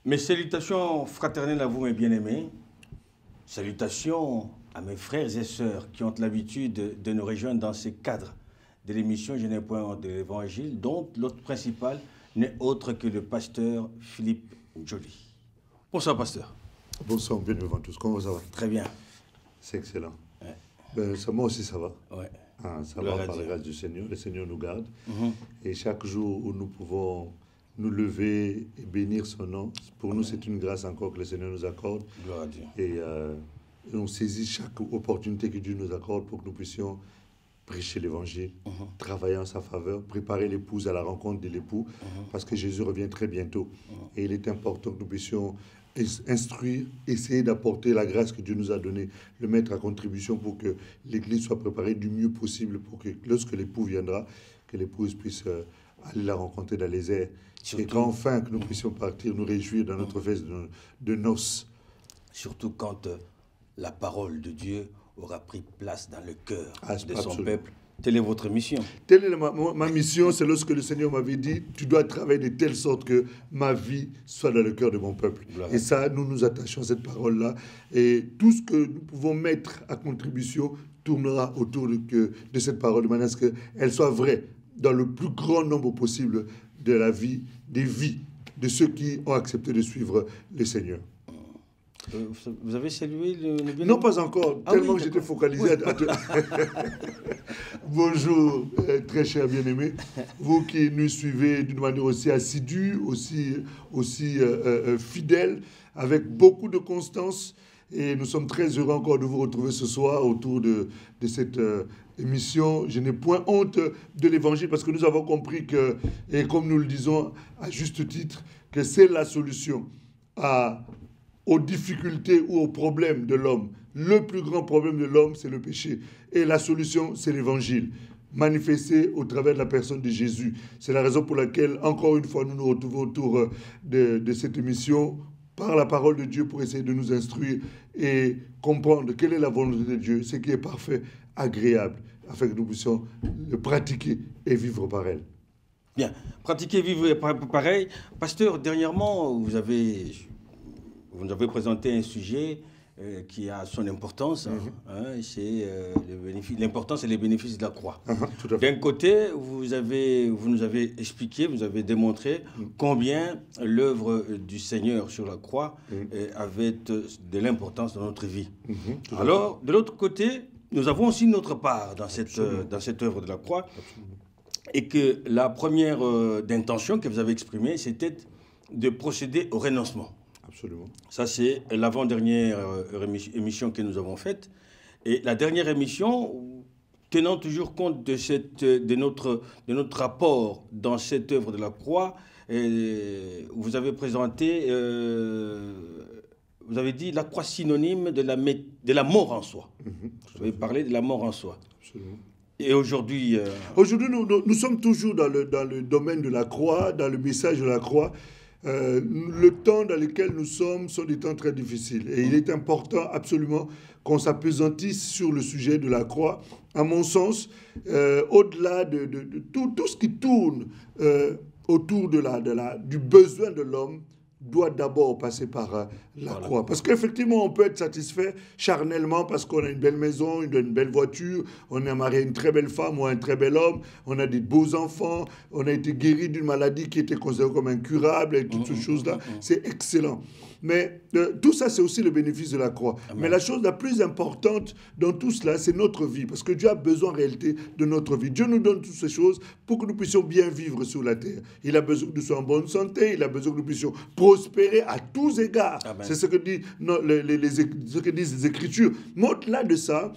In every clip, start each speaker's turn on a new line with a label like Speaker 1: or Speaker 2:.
Speaker 1: Mes salutations fraternelles à vous, mes bien-aimés. Salutations à mes frères et sœurs qui ont l'habitude de nous rejoindre dans ce cadre de l'émission Je n'ai point honte de l'Évangile, dont l'hôte principal n'est autre que le pasteur Philippe Joly. Bonsoir, pasteur.
Speaker 2: Bonsoir, bienvenue à tous. Comment ça va?
Speaker 1: Très bien.
Speaker 2: C'est excellent.
Speaker 1: Ouais.
Speaker 2: Ben, moi aussi, ça va.
Speaker 1: Ouais.
Speaker 2: Ah, ça va par la grâce du Seigneur. Le Seigneur nous garde. Et chaque jour où nous pouvons nous lever et bénir son nom, pour nous, c'est une grâce encore que le Seigneur nous accorde.
Speaker 1: Gloire à Dieu.
Speaker 2: Et on saisit chaque opportunité que Dieu nous accorde pour que nous puissions prêcher l'Évangile, travailler en sa faveur, préparer l'épouse à la rencontre de l'époux, parce que Jésus revient très bientôt. Et il est important que nous puissions instruire, essayer d'apporter la grâce que Dieu nous a donnée, le mettre à contribution pour que l'Église soit préparée du mieux possible, pour que lorsque l'époux viendra, que l'épouse puisse aller la rencontrer dans les airs. Surtout, et qu'enfin que nous puissions partir, nous réjouir dans notre fête de noces.
Speaker 1: Surtout quand la parole de Dieu aura pris place dans le cœur de son
Speaker 2: absolument.
Speaker 1: peuple. Telle est votre mission.
Speaker 2: Telle est ma mission, c'est lorsque le Seigneur m'avait dit, tu dois travailler de telle sorte que ma vie soit dans le cœur de mon peuple. Gloire. Et ça, nous nous attachons à cette parole-là. Et tout ce que nous pouvons mettre à contribution tournera autour de cette parole, de manière à ce qu'elle soit vraie dans le plus grand nombre possible de la vie, des vies de ceux qui ont accepté de suivre le Seigneur.
Speaker 1: Vous avez salué le bien-aimé?
Speaker 2: Non, pas encore, tellement que j'étais focalisé à Bonjour, très cher bien-aimé. Vous qui nous suivez d'une manière aussi assidue, aussi fidèle, avec beaucoup de constance. Et nous sommes très heureux encore de vous retrouver ce soir autour de cette émission. Je n'ai point honte de l'Évangile parce que nous avons compris que, et comme nous le disons à juste titre, que c'est la solution aux difficultés ou aux problèmes de l'homme. Le plus grand problème de l'homme, c'est le péché. Et la solution, c'est l'Évangile, manifesté au travers de la personne de Jésus. C'est la raison pour laquelle, encore une fois, nous nous retrouvons autour de cette émission par la parole de Dieu pour essayer de nous instruire et comprendre quelle est la volonté de Dieu, ce qui est parfait, agréable, afin que nous puissions le pratiquer et vivre par elle.
Speaker 1: Bien, pratiquer, vivre pareil. Pasteur, dernièrement, vous nous avez présenté un sujet qui a son importance. C'est l'importance et les bénéfices de la croix. D'un côté, vous nous avez expliqué, vous avez démontré combien l'œuvre du Seigneur sur la croix avait de l'importance dans notre vie. Alors, de l'autre côté, nous avons aussi notre part dans cette œuvre de la croix. Et que la première intention que vous avez exprimée, c'était de procéder au renoncement.
Speaker 2: Absolument. Ça,
Speaker 1: c'est l'avant-dernière émission que nous avons faite. Et la dernière émission, tenant toujours compte de notre rapport dans cette œuvre de la croix, vous avez présenté, vous avez dit la croix synonyme de la mort en soi. Vous avez parlé de la mort en soi.
Speaker 2: Absolument.
Speaker 1: Et aujourd'hui...
Speaker 2: Aujourd'hui, nous sommes toujours dans le domaine de la croix, dans le message de la croix. Le temps dans lequel nous sommes sont des temps très difficiles. Et il est important absolument qu'on s'appesantisse sur le sujet de la croix. À mon sens, au-delà de tout ce qui tourne autour du besoin de l'homme, doit d'abord passer par la croix. Parce qu'effectivement, on peut être satisfait charnellement parce qu'on a une belle maison, une belle voiture, on a marié une très belle femme ou un très bel homme, on a des beaux enfants, on a été guéri d'une maladie qui était considérée comme incurable et toutes ces choses-là. C'est excellent. Mais tout ça, c'est aussi le bénéfice de la croix. Amen. Mais la chose la plus importante dans tout cela, c'est notre vie. Parce que Dieu a besoin en réalité de notre vie. Dieu nous donne toutes ces choses pour que nous puissions bien vivre sur la terre. Il a besoin que nous soyons en bonne santé. Il a besoin que nous puissions prospérer à tous égards. Amen. C'est ce que disent les Écritures. Mais au-delà de ça,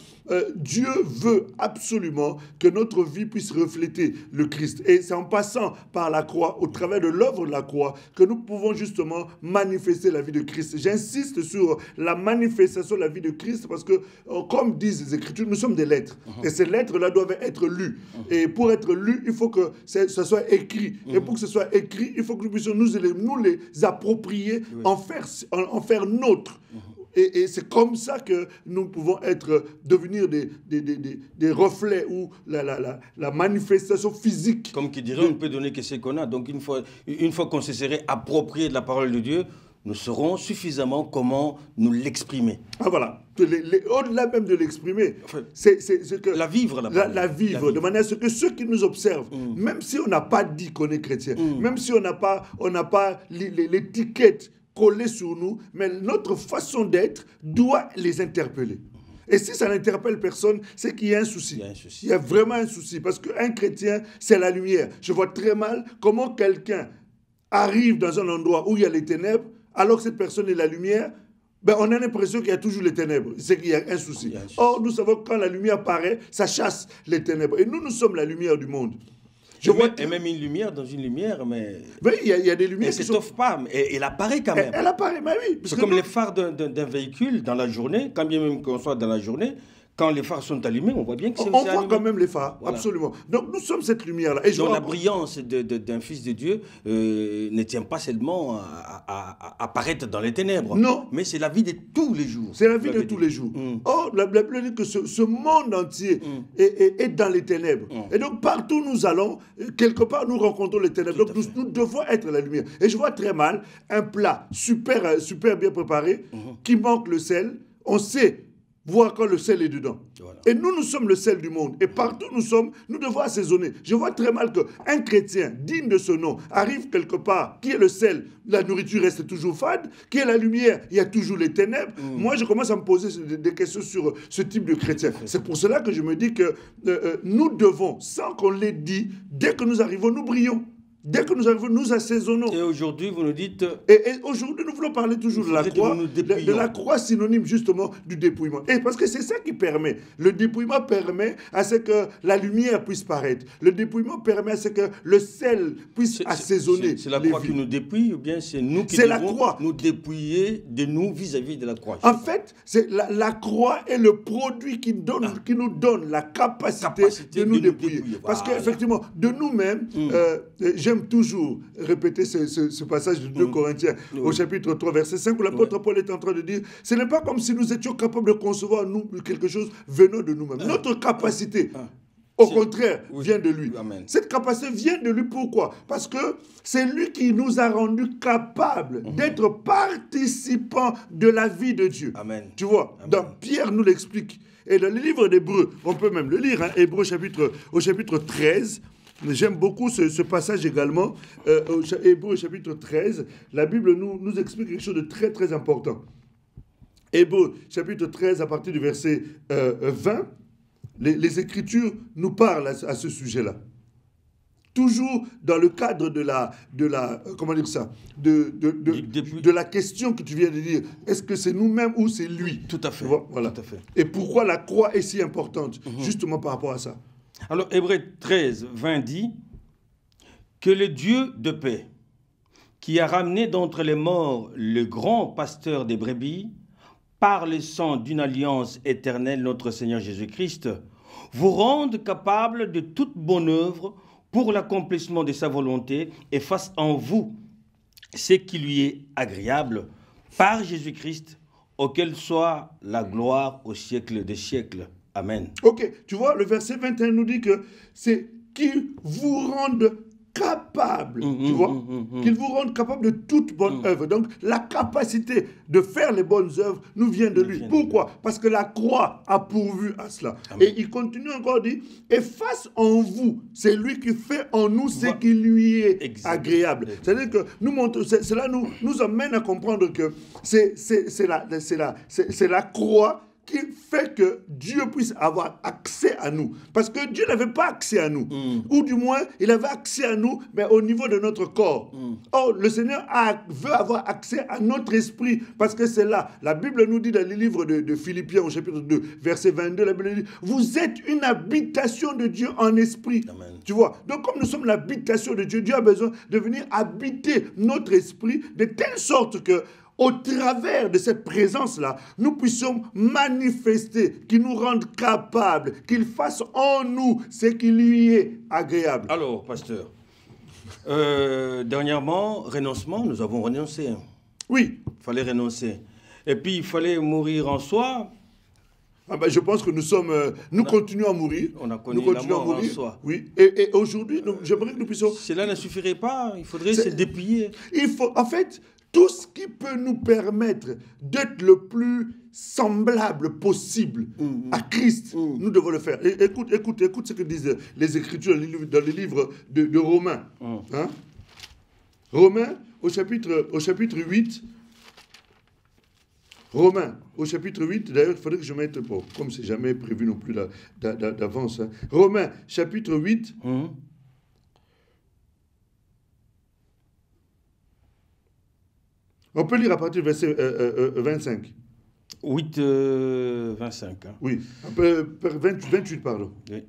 Speaker 2: Dieu veut absolument que notre vie puisse refléter le Christ. Et c'est en passant par la croix, au travers de l'œuvre de la croix, que nous pouvons justement manifester la vie de Christ. J'insiste sur la manifestation de la vie de Christ parce que, comme disent les Écritures, nous sommes des lettres. Et ces lettres-là doivent être lues. Et pour être lues, il faut que ça soit écrit. Et pour que ce soit écrit, il faut que nous puissions nous les approprier, en faire nôtres. Et c'est comme ça que nous pouvons devenir des reflets ou la manifestation physique.
Speaker 1: Comme qui dirait, on ne peut donner que ce qu'on a. Donc une fois qu'on se serait approprié de la parole de Dieu, nous saurons suffisamment comment nous l'exprimer.
Speaker 2: Ah voilà, au-delà même de l'exprimer,
Speaker 1: Enfin,
Speaker 2: c'est que
Speaker 1: la vivre,
Speaker 2: la vivre, de manière à ce que ceux qui nous observent, même si on n'a pas dit qu'on est chrétien, même si on n'a pas l'étiquette collée sur nous, mais notre façon d'être doit les interpeller. Et si ça n'interpelle personne, c'est qu'il y a un souci. Il y a vraiment un souci. Parce qu'un chrétien, c'est la lumière. Je vois très mal comment quelqu'un arrive dans un endroit où il y a les ténèbres, alors que cette personne est la lumière. Ben, on a l'impression qu'il y a toujours les ténèbres. C'est qu'il y a un souci. Or, nous savons que quand la lumière paraît, ça chasse les ténèbres. Et nous, nous sommes la lumière du monde.
Speaker 1: Et même une lumière dans une lumière, mais...
Speaker 2: Oui, il y a des lumières
Speaker 1: qui ne s'étoffe pas, mais elle apparaît quand même.
Speaker 2: Elle apparaît, mais oui.
Speaker 1: C'est comme les phares d'un véhicule dans la journée, quand bien même qu'on soit dans la journée, quand les phares sont allumés, on voit bien que c'est
Speaker 2: allumé. On voit quand même les phares, voilà. Absolument. Donc nous sommes cette lumière-là. Et
Speaker 1: donc la brillance d'un fils de Dieu ne tient pas seulement à apparaître dans les ténèbres.
Speaker 2: Non.
Speaker 1: Mais c'est la vie de tous les jours.
Speaker 2: C'est la vie de tous les jours. Or, la Bible dit que ce monde entier est dans les ténèbres. Et donc partout où nous allons, quelque part nous rencontrons les ténèbres. Donc nous devons être la lumière. Et je vois très mal un plat super bien préparé qui manque le sel. On sait voir quand le sel est dedans. Voilà. Et nous sommes le sel du monde. Et partout où nous sommes, nous devons assaisonner. Je vois très mal qu'un chrétien digne de ce nom arrive quelque part, qui est le sel, la nourriture reste toujours fade, qui est la lumière, il y a toujours les ténèbres. Moi, je commence à me poser des questions sur ce type de chrétien. C'est pour cela que je me dis que nous devons, sans qu'on l'ait dit, dès que nous arrivons, nous brillons. Dès que nous arrivons, nous assaisonnons.
Speaker 1: Et aujourd'hui, vous nous dites...
Speaker 2: Et aujourd'hui, nous voulons parler toujours de la croix, de la croix synonyme justement du dépouillement. Et parce que c'est ça qui permet. Le dépouillement permet à ce que la lumière puisse paraître. Le dépouillement permet à ce que le sel puisse assaisonner.
Speaker 1: C'est la croix qui nous dépouille ou bien c'est nous qui devons nous dépouiller de nous vis-à-vis de la croix?
Speaker 2: En fait, la croix est le produit qui nous donne la capacité de nous dépouiller. Parce qu'effectivement, de nous-mêmes, j'aime toujours répéter ce passage de 2 Corinthiens au chapitre 3, verset 5, où l'apôtre Paul est en train de dire, ce n'est pas comme si nous étions capables de concevoir quelque chose venant de nous-mêmes. Notre capacité, au contraire, vient de lui.
Speaker 1: Amen.
Speaker 2: Cette capacité vient de lui. Pourquoi? Parce que c'est lui qui nous a rendus capables d'être participants de la vie de Dieu.
Speaker 1: Amen.
Speaker 2: Tu vois, dans Pierre nous l'explique. Et dans le livre d'Hébreux, on peut même le lire, Hébreux au chapitre 13, j'aime beaucoup ce passage également. Hébreux chapitre 13, la Bible nous explique quelque chose de très très important. Hébreux chapitre 13, à partir du verset 20, les Écritures nous parlent à ce sujet-là. Toujours dans le cadre de la question que tu viens de dire. Est-ce que c'est nous-mêmes ou c'est lui?
Speaker 1: Tout à fait.
Speaker 2: Voilà.
Speaker 1: Tout à fait.
Speaker 2: Et pourquoi la croix est si importante? Justement par rapport à ça.
Speaker 1: Alors, Hébreux 13, 20 dit que le Dieu de paix, qui a ramené d'entre les morts le grand pasteur des brebis, par le sang d'une alliance éternelle, notre Seigneur Jésus-Christ, vous rende capable de toute bonne œuvre pour l'accomplissement de sa volonté et fasse en vous ce qui lui est agréable, par Jésus-Christ, auquel soit la gloire au siècle des siècles. Amen.
Speaker 2: Ok, tu vois, le verset 21 nous dit que c'est qu'il vous rende capable, tu vois, qu'il vous rende capable de toute bonne œuvre. Donc, la capacité de faire les bonnes œuvres nous vient de lui. Pourquoi? Parce que la croix a pourvu à cela. Amen. Et il continue encore, dit, et face en vous, c'est lui qui fait en nous ce qui lui est agréable. C'est-à-dire que cela nous amène à comprendre que c'est la croix qui fait que Dieu puisse avoir accès à nous. Parce que Dieu n'avait pas accès à nous. Ou du moins, il avait accès à nous, mais au niveau de notre corps. Or, le Seigneur veut avoir accès à notre esprit. Parce que c'est là. La Bible nous dit dans le livre de Philippiens, au chapitre 2, verset 22, la Bible dit, vous êtes une habitation de Dieu en esprit.
Speaker 1: Amen.
Speaker 2: Tu vois? Donc, comme nous sommes l'habitation de Dieu, Dieu a besoin de venir habiter notre esprit de telle sorte que au travers de cette présence-là, nous puissions manifester, qu'il nous rende capables, qu'il fasse en nous ce qui lui est agréable.
Speaker 1: Alors, pasteur, dernièrement, renoncement, nous avons renoncé.
Speaker 2: Oui.
Speaker 1: Il fallait renoncer. Et puis, il fallait mourir en soi.
Speaker 2: Ah ben, je pense que nous continuons à mourir.
Speaker 1: On a connu la mort en soi.
Speaker 2: Oui. Et aujourd'hui, j'aimerais que nous puissions...
Speaker 1: Cela ne suffirait pas. Il faudrait se dépouiller.
Speaker 2: En fait, tout ce qui peut nous permettre d'être le plus semblable possible à Christ, nous devons le faire. Et écoute ce que disent les Écritures dans les livres de Romains. Hein? Romains, au chapitre 8. Romains, au chapitre 8, d'ailleurs, il faudrait que je mette, bon, comme c'est jamais prévu non plus d'avance. Hein. Romains, chapitre 8. On peut lire à partir du verset 25.
Speaker 1: 8, 25. Hein.
Speaker 2: Oui, 28, pardon.
Speaker 1: Oui.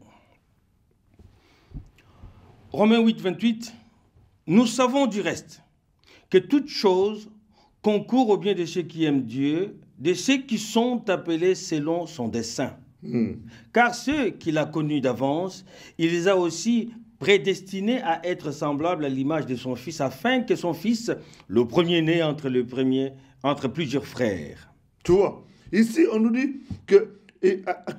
Speaker 1: Romains 8, 28. Nous savons du reste que toute chose concourt au bien de ceux qui aiment Dieu, de ceux qui sont appelés selon son dessein. Car ceux qu'il a connus d'avance, il les a aussi prédestinés à être semblables à l'image de son Fils, afin que son Fils, le premier-né entre plusieurs frères.
Speaker 2: Tu vois, ici on nous dit que,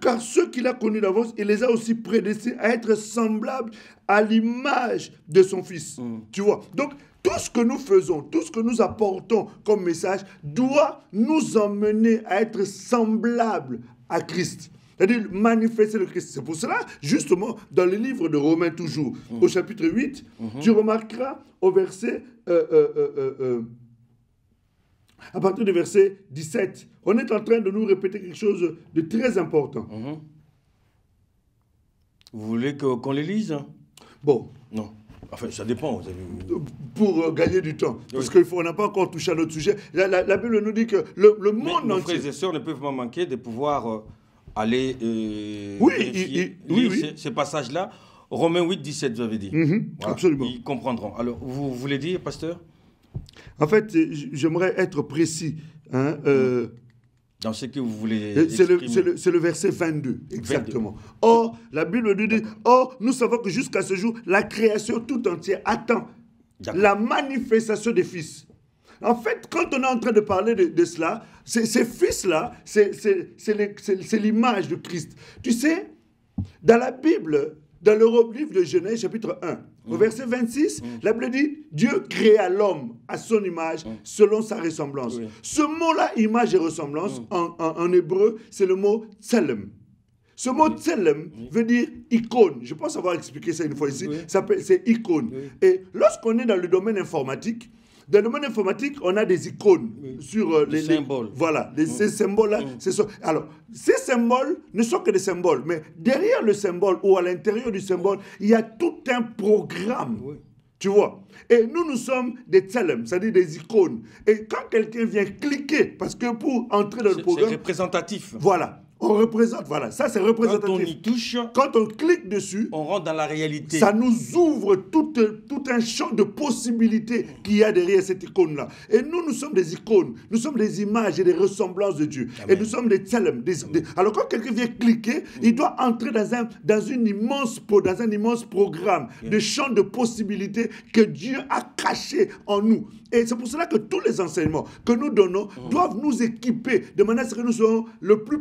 Speaker 2: car ceux qu'il a connus d'avance, il les a aussi prédestinés à être semblables à l'image de son Fils. Tu vois, donc tout ce que nous faisons, tout ce que nous apportons comme message doit nous emmener à être semblables à Christ. C'est-à-dire manifester le Christ. C'est pour cela, justement, dans le livre de Romains toujours, au chapitre 8, tu remarqueras au verset, à partir du verset 17, on est en train de nous répéter quelque chose de très important.
Speaker 1: Vous voulez qu'on les lise?
Speaker 2: Bon.
Speaker 1: Non. Enfin, ça dépend. Vous avez...
Speaker 2: Pour gagner du temps. Parce qu'on n'a pas encore touché à notre sujet. La Bible nous dit que le monde
Speaker 1: nos
Speaker 2: entier...
Speaker 1: frères et sœurs ne peuvent pas manquer de pouvoir aller
Speaker 2: oui,
Speaker 1: ces passages-là. Romains 8, 17, vous avez dit.
Speaker 2: Voilà, absolument.
Speaker 1: Ils comprendront. Alors, vous voulez dire, pasteur?
Speaker 2: En fait, j'aimerais être précis. Hein,
Speaker 1: dans ce que vous voulez
Speaker 2: c'est le verset 22, exactement. 22. Or, la Bible nous dit, or, nous savons que jusqu'à ce jour, la création tout entière attend la manifestation des fils. En fait, quand on est en train de parler de cela, ces fils-là, c'est l'image de Christ. Tu sais, dans la Bible, dans le livre de Genèse, chapitre 1, au verset 26, la Bible dit, Dieu créa l'homme à son image, selon sa ressemblance. Ce mot-là, image et ressemblance, en hébreu, c'est le mot tselem. Ce mot tselem veut dire icône. Je pense avoir expliqué ça une fois ici. C'est icône. Et lorsqu'on est dans le domaine informatique, on a des icônes sur
Speaker 1: les symboles.
Speaker 2: Voilà, ces symboles-là. Alors, ces symboles ne sont que des symboles, mais derrière le symbole ou à l'intérieur du symbole, il y a tout un programme. Tu vois? Et nous sommes des tselem, c'est-à-dire des icônes. Et quand quelqu'un vient cliquer, parce que pour entrer dans le programme...
Speaker 1: C'est représentatif.
Speaker 2: Voilà. On représente, voilà, ça c'est représentatif.
Speaker 1: Quand on y touche,
Speaker 2: quand on clique dessus,
Speaker 1: on rentre dans la réalité.
Speaker 2: Ça nous ouvre tout un champ de possibilités qu'il y a derrière cette icône-là. Et nous sommes des icônes, nous sommes des images et des ressemblances de Dieu. Amen. Et nous sommes des tselem. Alors quand quelqu'un vient cliquer, il doit entrer dans un immense programme de champ de possibilités que Dieu a caché en nous. Et c'est pour cela que tous les enseignements que nous donnons doivent nous équiper de manière à ce que nous soyons le plus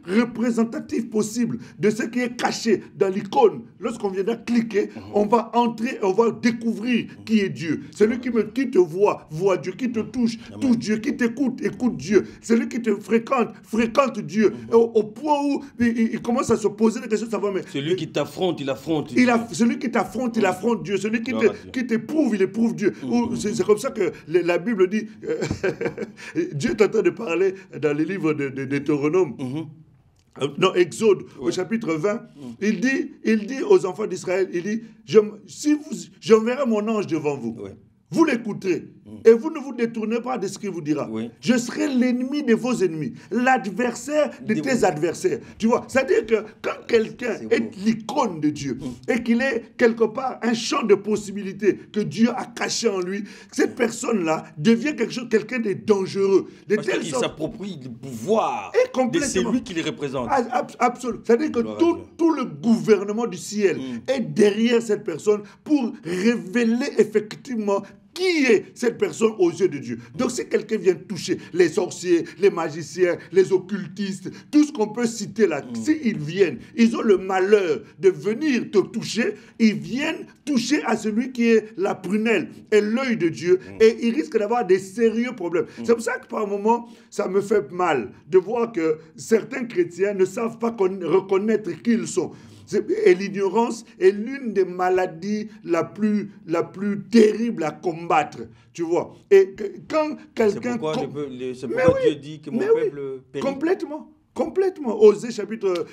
Speaker 2: représentatif possible de ce qui est caché dans l'icône. Lorsqu'on viendra cliquer, on va entrer, on va découvrir qui est Dieu. Celui qui te voit Dieu, qui te touche Dieu, qui t'écoute Dieu. Celui qui te fréquente Dieu. Au point où il commence à se poser des questions de savoir, mais...
Speaker 1: Celui qui t'affronte, il affronte
Speaker 2: Dieu. Celui qui t'affronte, il affronte Dieu. Celui qui t'éprouve, il éprouve Dieu. C'est comme ça que la Bible dit... Dieu est en train de parler dans les livres de Deutéronome. Non, Exode, au chapitre 20, il dit aux enfants d'Israël, il dit, j'enverrai mon ange devant vous. Vous l'écouterez et vous ne vous détournez pas de ce qu'il vous dira. Je serai l'ennemi de vos ennemis, l'adversaire de tes adversaires. Tu vois, c'est-à-dire que quand quelqu'un est l'icône de Dieu et qu'il est quelque part un champ de possibilités que Dieu a caché en lui, cette personne-là devient quelqu'un de dangereux.
Speaker 1: Parce qu'il s'approprie le pouvoir de celui qui les représente.
Speaker 2: Absolument. C'est-à-dire que tout le gouvernement du ciel est derrière cette personne pour révéler effectivement qui est cette personne aux yeux de Dieu. Donc si quelqu'un vient toucher les sorciers, les magiciens, les occultistes, tout ce qu'on peut citer là, s'ils viennent, ils ont le malheur de venir te toucher, ils viennent toucher à celui qui est la prunelle et l'œil de Dieu, et ils risquent d'avoir des sérieux problèmes. C'est pour ça que par moment, ça me fait mal de voir que certains chrétiens ne savent pas reconnaître qui ils sont. Et l'ignorance est l'une des maladies la plus terrible à combattre, tu vois. Et quand quelqu'un...
Speaker 1: C'est pourquoi, Dieu dit que mon peuple périt.
Speaker 2: Complètement. Osée chapitre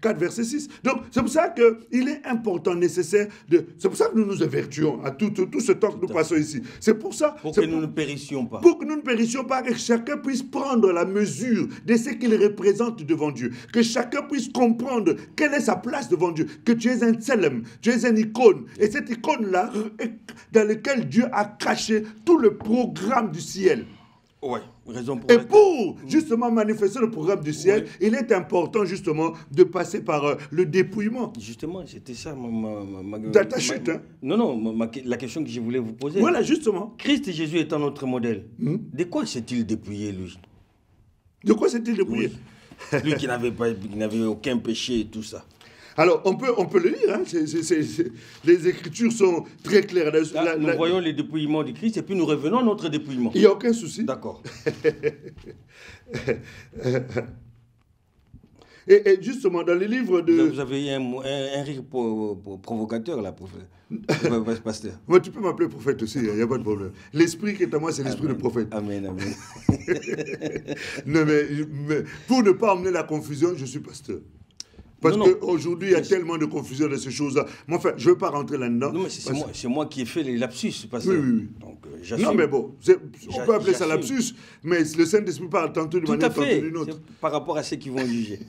Speaker 2: 4, verset 6. Donc, c'est pour ça qu'il est important, nécessaire, c'est pour ça que nous nous avertissons à tout ce temps que nous passons ici. C'est pour ça...
Speaker 1: Pour que nous ne périssions pas.
Speaker 2: Pour que nous ne périssions pas, que chacun puisse prendre la mesure de ce qu'il représente devant Dieu. Que chacun puisse comprendre quelle est sa place devant Dieu. Que tu es un tselem, tu es une icône. Et cette icône-là, dans laquelle Dieu a caché tout le programme du ciel.
Speaker 1: Ouais, raison pour
Speaker 2: et pour justement manifester le programme du ciel, il est important justement de passer par le dépouillement.
Speaker 1: Justement, c'était ça
Speaker 2: ta chute, hein?
Speaker 1: Non, la question que je voulais vous poser.
Speaker 2: Voilà, justement.
Speaker 1: Christ Jésus étant notre modèle, de quoi s'est-il dépouillé, lui?
Speaker 2: De quoi s'est-il dépouillé?
Speaker 1: Lui qui n'avait aucun péché et tout ça.
Speaker 2: Alors, on peut le lire, hein? Les Écritures sont très claires.
Speaker 1: Là, nous voyons les dépouillements de Christ et puis nous revenons à notre dépouillement.
Speaker 2: Il n'y a aucun souci.
Speaker 1: D'accord.
Speaker 2: et justement, dans les livres de...
Speaker 1: Vous avez un rire provocateur, là, pasteur.
Speaker 2: Moi, tu peux m'appeler prophète aussi, il n'y a pas de problème. L'esprit qui est à moi, c'est l'esprit de prophète.
Speaker 1: Amen.
Speaker 2: Non, mais pour ne pas emmener la confusion, je suis pasteur. Parce qu'aujourd'hui, il y a tellement de confusion de ces choses-là. Mais enfin, je ne veux pas rentrer là-dedans.
Speaker 1: Non, mais c'est moi qui ai fait les lapsus.
Speaker 2: Oui.
Speaker 1: Donc,
Speaker 2: non, mais bon, on peut appeler ça lapsus, mais le Saint-Esprit parle tantôt d'une manière, tantôt d'une autre.
Speaker 1: Par rapport à ceux qui vont juger.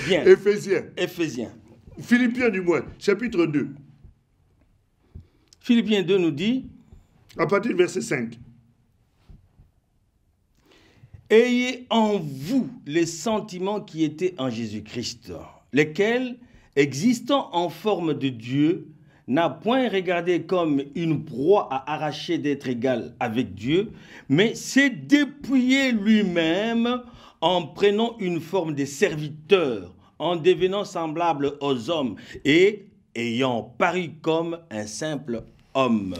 Speaker 1: Bien.
Speaker 2: Éphésiens. Philippiens du moins, chapitre 2.
Speaker 1: Philippiens 2 nous dit...
Speaker 2: À partir du verset 5.
Speaker 1: Ayez en vous les sentiments qui étaient en Jésus-Christ, lesquels, existant en forme de Dieu, n'a point regardé comme une proie à arracher d'être égal avec Dieu, mais s'est dépouillé lui-même en prenant une forme de serviteur, en devenant semblable aux hommes et ayant paru comme un simple homme.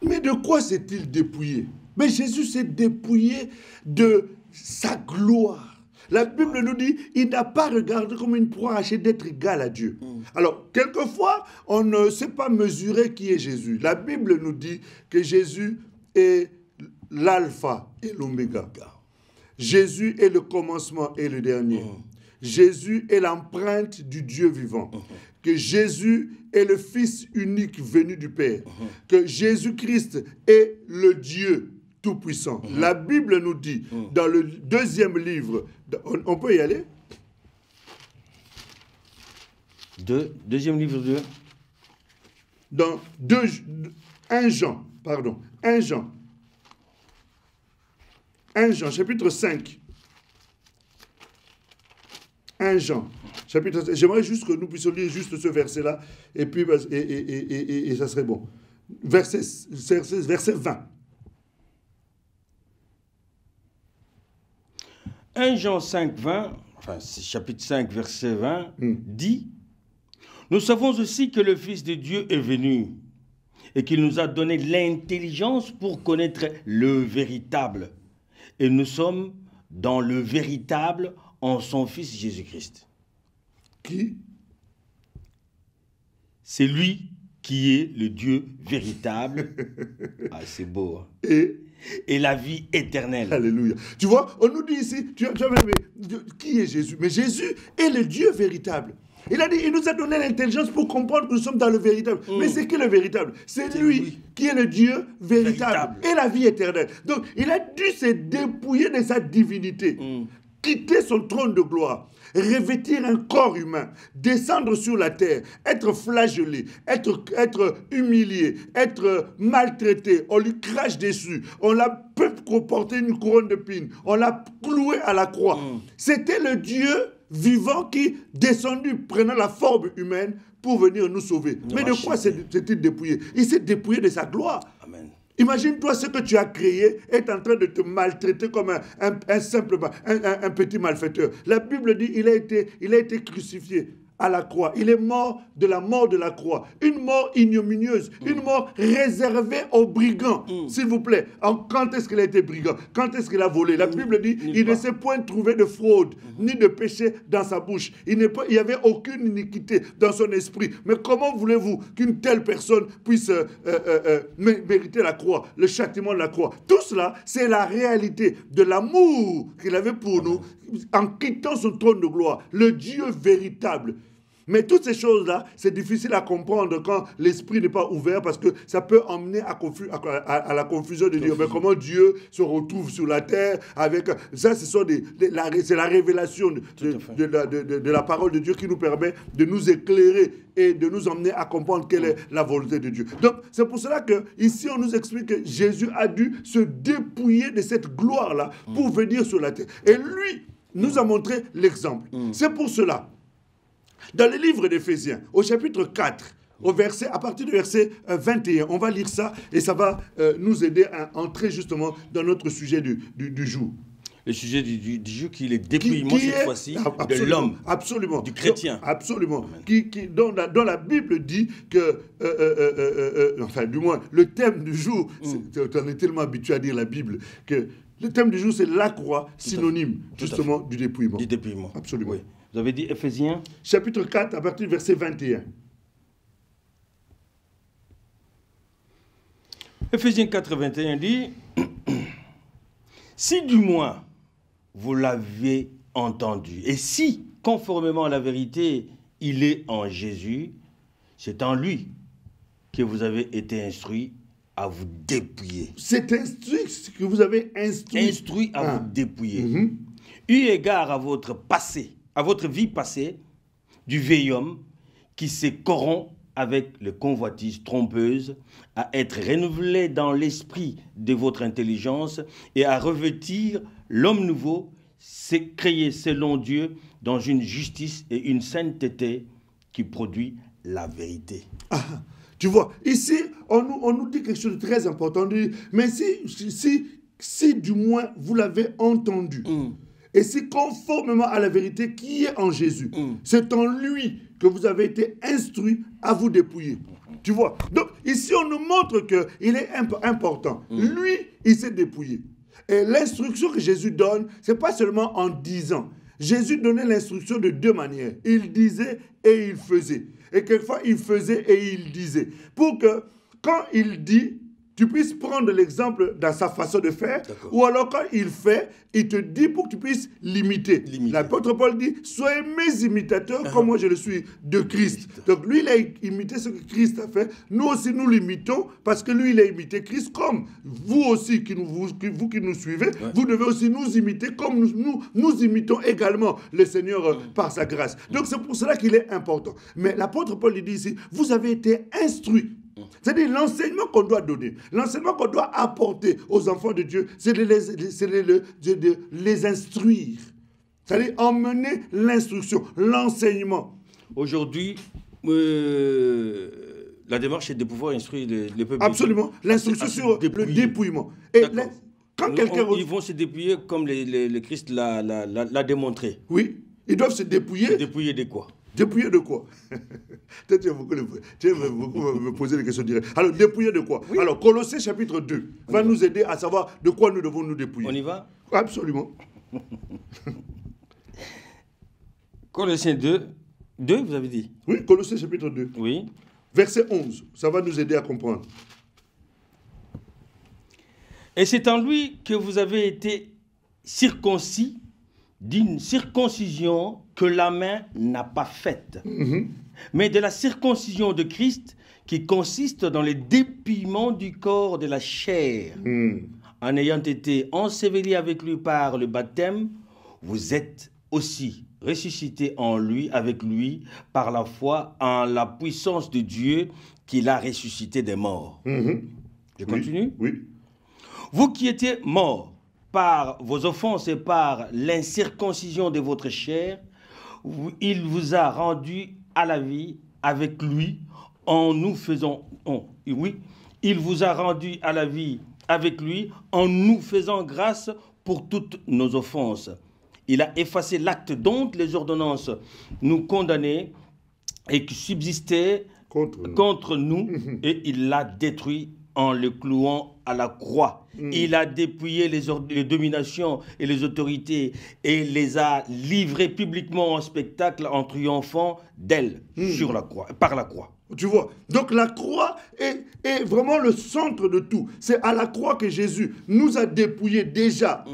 Speaker 2: Mais de quoi s'est-il dépouillé? Mais Jésus s'est dépouillé de sa gloire. La Bible nous dit, il n'a pas regardé comme une proie arrachée d'être égal à Dieu. Alors, quelquefois, on ne sait pas mesurer qui est Jésus. La Bible nous dit que Jésus est l'alpha et l'oméga. Jésus est le commencement et le dernier. Jésus est l'empreinte du Dieu vivant. Que Jésus est le Fils unique venu du Père. Que Jésus-Christ est le Dieu tout-puissant. La Bible nous dit, dans le deuxième livre, on peut y aller?
Speaker 1: Deuxième livre de...
Speaker 2: Dans 1 Jean, chapitre 5. 1 Jean, chapitre 5. J'aimerais juste que nous puissions lire juste ce verset-là, et puis et ça serait bon. Verset 20.
Speaker 1: 1 Jean 5, 20, enfin chapitre 5, verset 20, dit « Nous savons aussi que le Fils de Dieu est venu et qu'il nous a donné l'intelligence pour connaître le véritable. Et nous sommes dans le véritable en son Fils Jésus-Christ. »
Speaker 2: Qui?
Speaker 1: C'est lui qui est le Dieu véritable. Ah, c'est beau. Hein? Et la vie éternelle.
Speaker 2: Alléluia. Tu vois, on nous dit ici, qui est Jésus? Mais Jésus est le Dieu véritable. Il a dit, il nous a donné l'intelligence pour comprendre que nous sommes dans le véritable. Mais c'est qui le véritable? C'est lui qui est le Dieu véritable. Et la vie éternelle. Donc, il a dû se dépouiller de sa divinité, quitter son trône de gloire, revêtir un corps humain, descendre sur la terre, être flagellé, être humilié, être maltraité, on lui crache dessus, on l'a porté une couronne d'épines, on l'a cloué à la croix. C'était le Dieu vivant qui, descendu, prenant la forme humaine pour venir nous sauver. Mais de quoi s'est-il dépouillé? Il s'est dépouillé de sa gloire.
Speaker 1: Amen.
Speaker 2: Imagine-toi ce que tu as créé est en train de te maltraiter comme un simple, un petit malfaiteur. La Bible dit il a été crucifié à la croix. Il est mort de la mort de la croix. Une mort ignominieuse, une mort réservée aux brigands. S'il vous plaît, quand est-ce qu'il a été brigand? Quand est-ce qu'il a volé? La Bible dit il ne s'est point trouvé de fraude, ni de péché dans sa bouche. Il n'y avait aucune iniquité dans son esprit. Mais comment voulez-vous qu'une telle personne puisse mériter la croix, le châtiment de la croix? Tout cela, c'est la réalité de l'amour qu'il avait pour nous en quittant son trône de gloire, le Dieu véritable. Mais toutes ces choses-là, c'est difficile à comprendre quand l'esprit n'est pas ouvert parce que ça peut emmener à la confusion de dire mais comment Dieu se retrouve sur la terre avec... Ça, c'est la révélation de la parole de Dieu qui nous permet de nous éclairer et de nous emmener à comprendre quelle est la volonté de Dieu. Donc, c'est pour cela que ici on nous explique que Jésus a dû se dépouiller de cette gloire-là pour venir sur la terre. Et lui nous a montré l'exemple. C'est pour cela, dans le livre d'Éphésiens, au chapitre 4, à partir du verset 21, on va lire ça et ça va nous aider à entrer justement dans notre sujet du jour.
Speaker 1: Le sujet du jour qui est le dépouillement cette fois-ci de l'homme,
Speaker 2: absolument,
Speaker 1: du chrétien.
Speaker 2: Absolument. Dont la Bible dit que, enfin du moins, le thème du jour, on est tellement habitué à dire la Bible, que le thème du jour c'est la croix, synonyme justement du dépouillement.
Speaker 1: Du dépouillement.
Speaker 2: Absolument.
Speaker 1: Oui. Vous avez dit Éphésiens
Speaker 2: chapitre 4 à partir du verset 21.
Speaker 1: Éphésiens 4, 21 dit « Si du moins vous l'avez entendu, et si, conformément à la vérité, il est en Jésus, c'est en lui que vous avez été instruits à vous dépouiller. »
Speaker 2: C'est instruit que vous avez instruit.
Speaker 1: Instruit à vous dépouiller. Eu égard à votre passé, à votre vie passée, du vieil homme qui se corrompt avec les convoitises trompeuses, à être renouvelé dans l'esprit de votre intelligence et à revêtir l'homme nouveau, c'est créé selon Dieu dans une justice et une sainteté qui produit la vérité.
Speaker 2: Tu vois, ici, on nous dit quelque chose de très important. Mais si du moins vous l'avez entendu, et si conformément à la vérité qui est en Jésus, c'est en lui que vous avez été instruits à vous dépouiller. Tu vois, donc ici on nous montre qu'il est important. Lui, il s'est dépouillé. Et l'instruction que Jésus donne, ce n'est pas seulement en disant. Jésus donnait l'instruction de deux manières. Il disait et il faisait. Et quelquefois, il faisait et il disait. Pour que, quand il dit, tu puisses prendre l'exemple dans sa façon de faire, ou alors quand il fait, il te dit pour que tu puisses l'imiter. L'apôtre Paul dit, soyez mes imitateurs comme moi je le suis de Christ. Donc lui, il a imité ce que Christ a fait. Nous aussi, nous l'imitons parce que lui, il a imité Christ comme vous aussi, vous qui nous suivez, vous devez aussi nous imiter comme nous imitons également le Seigneur par sa grâce. Donc c'est pour cela qu'il est important. Mais l'apôtre Paul dit ici, vous avez été instruits. C'est-à-dire l'enseignement qu'on doit donner, l'enseignement qu'on doit apporter aux enfants de Dieu, c'est de les instruire. C'est-à-dire emmener l'instruction, l'enseignement.
Speaker 1: Aujourd'hui, la démarche est de pouvoir instruire le peuple.
Speaker 2: Absolument, l'instruction sur le dépouillement. Et quand
Speaker 1: ils vont se dépouiller comme le Christ l'a démontré.
Speaker 2: Oui, ils doivent se dépouiller. Se
Speaker 1: dépouiller de quoi?
Speaker 2: Dépouiller de quoi? Tu aimes beaucoup me poser des questions directes. Alors, dépouiller de quoi? Oui. Alors, Colossiens chapitre 2 va nous aider à savoir de quoi nous devons nous dépouiller.
Speaker 1: On y va?
Speaker 2: Absolument.
Speaker 1: Colossiens 2, vous avez dit?
Speaker 2: Oui, Colossiens chapitre 2.
Speaker 1: Oui.
Speaker 2: Verset 11, ça va nous aider à comprendre.
Speaker 1: Et c'est en lui que vous avez été circoncis d'une circoncision que la main n'a pas faite, mais de la circoncision de Christ qui consiste dans le dépouillement du corps de la chair. En ayant été ensevelis avec lui par le baptême, vous êtes aussi ressuscités en lui, avec lui, par la foi en la puissance de Dieu qui l'a ressuscité des morts. Je continue?
Speaker 2: Oui.
Speaker 1: Vous qui étiez morts par vos offenses et par l'incirconcision de votre chair, il vous a rendu à la vie avec lui en nous faisant... oui, il vous a rendu à la vie avec lui en nous faisant grâce pour toutes nos offenses. Il a effacé l'acte dont les ordonnances nous condamnaient et qui subsistait contre nous et il l'a détruit en le clouant à la croix. Il a dépouillé les dominations et les autorités et les a livrées publiquement en spectacle en triomphant d'elles sur la croix, par la croix.
Speaker 2: Tu vois, donc la croix est vraiment le centre de tout. C'est à la croix que Jésus nous a dépouillés déjà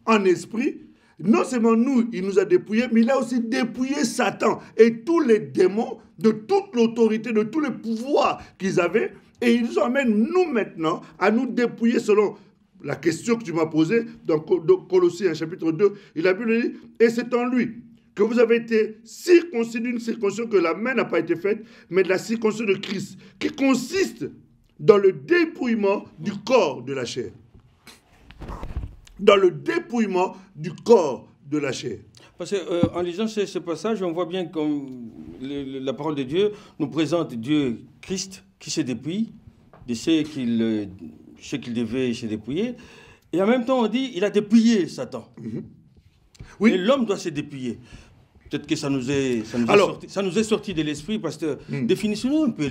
Speaker 2: en esprit. Non seulement nous, il nous a dépouillés, mais il a aussi dépouillé Satan et tous les démons de toute l'autorité, de tous les pouvoirs qu'ils avaient. Et ils nous emmènent, nous maintenant, à nous dépouiller selon la question que tu m'as posée dans Colossiens chapitre 2. Il a dit, et c'est en lui que vous avez été circoncis d'une circoncision que la main n'a pas été faite, mais de la circoncision de Christ, qui consiste dans le dépouillement du corps de la chair. Dans le dépouillement du corps de la chair.
Speaker 1: Parce qu'en lisant ce passage, on voit bien que la parole de Dieu nous présente Dieu Christ qui se dépouille de ce qu'il devait se dépouiller. Et en même temps, on dit il a dépouillé Satan. Oui. Et l'homme doit se dépouiller. Peut-être que ça nous est sorti de l'esprit, parce que définissons-nous un peu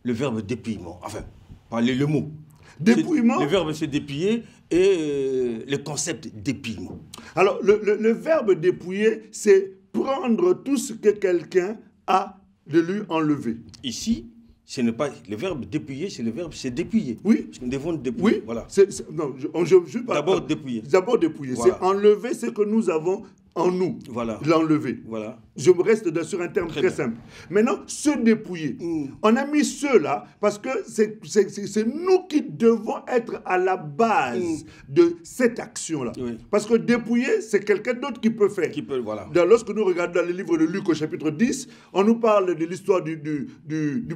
Speaker 1: le verbe dépouillement. Enfin, parlez le mot.
Speaker 2: Dépouillement.
Speaker 1: Le verbe se dépouiller et le concept dépouillement.
Speaker 2: Alors, le verbe dépouiller, c'est prendre tout ce que quelqu'un a de lui enlever.
Speaker 1: Ici, ce n'est pas le verbe dépouiller, c'est le verbe se dépouiller.
Speaker 2: Oui.
Speaker 1: Parce que nous devons dépouiller.
Speaker 2: Oui.
Speaker 1: Voilà.
Speaker 2: D'abord dépouiller. D'abord dépouiller. Voilà. C'est enlever ce que nous avons en nous.
Speaker 1: Voilà.
Speaker 2: L'enlever.
Speaker 1: Voilà.
Speaker 2: Je reste sur un terme très simple. Maintenant, se dépouiller. On a mis ceux-là parce que c'est nous qui devons être à la base de cette action-là. Oui. Parce que dépouiller, c'est quelqu'un d'autre qui peut faire.
Speaker 1: Qui peut, voilà.
Speaker 2: Lorsque nous regardons dans le livre de Luc au chapitre 10, on nous parle de l'histoire du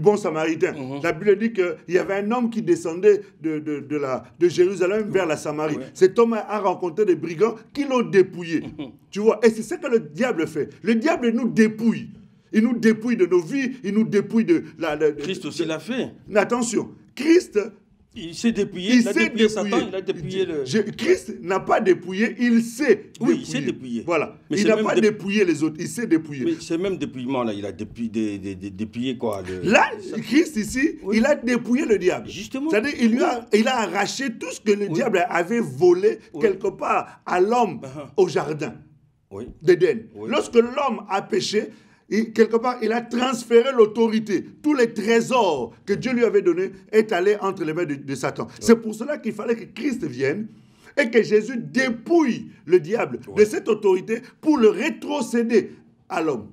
Speaker 2: bon samaritain. La Bible dit qu'il y avait un homme qui descendait de Jérusalem vers la Samarie. Oui. Cet homme a rencontré des brigands qui l'ont dépouillé. Tu vois, et c'est ce que le diable fait. Le diable nous dépouille. Il nous dépouille de nos vies, il nous dépouille de...
Speaker 1: Christ aussi l'a fait.
Speaker 2: Attention, Christ...
Speaker 1: Il s'est dépouillé, il a dépouillé Satan, il a dépouillé
Speaker 2: Christ n'a pas dépouillé, il s'est dépouillé.
Speaker 1: Oui, il s'est dépouillé.
Speaker 2: Voilà. Mais il n'a pas dépouillé les autres, il s'est dépouillé.
Speaker 1: Mais ce même dépouillement-là, il a dépouillé quoi
Speaker 2: Là, Christ ici, il a dépouillé le diable.
Speaker 1: Justement.
Speaker 2: C'est-à-dire, il a arraché tout ce que le diable avait volé quelque part à l'homme au jardin d'Éden. Lorsque l'homme a péché, quelque part, il a transféré l'autorité. Tous les trésors que Dieu lui avait donnés est allé entre les mains de Satan. C'est pour cela qu'il fallait que Christ vienne et que Jésus dépouille le diable de cette autorité pour le rétrocéder à l'homme.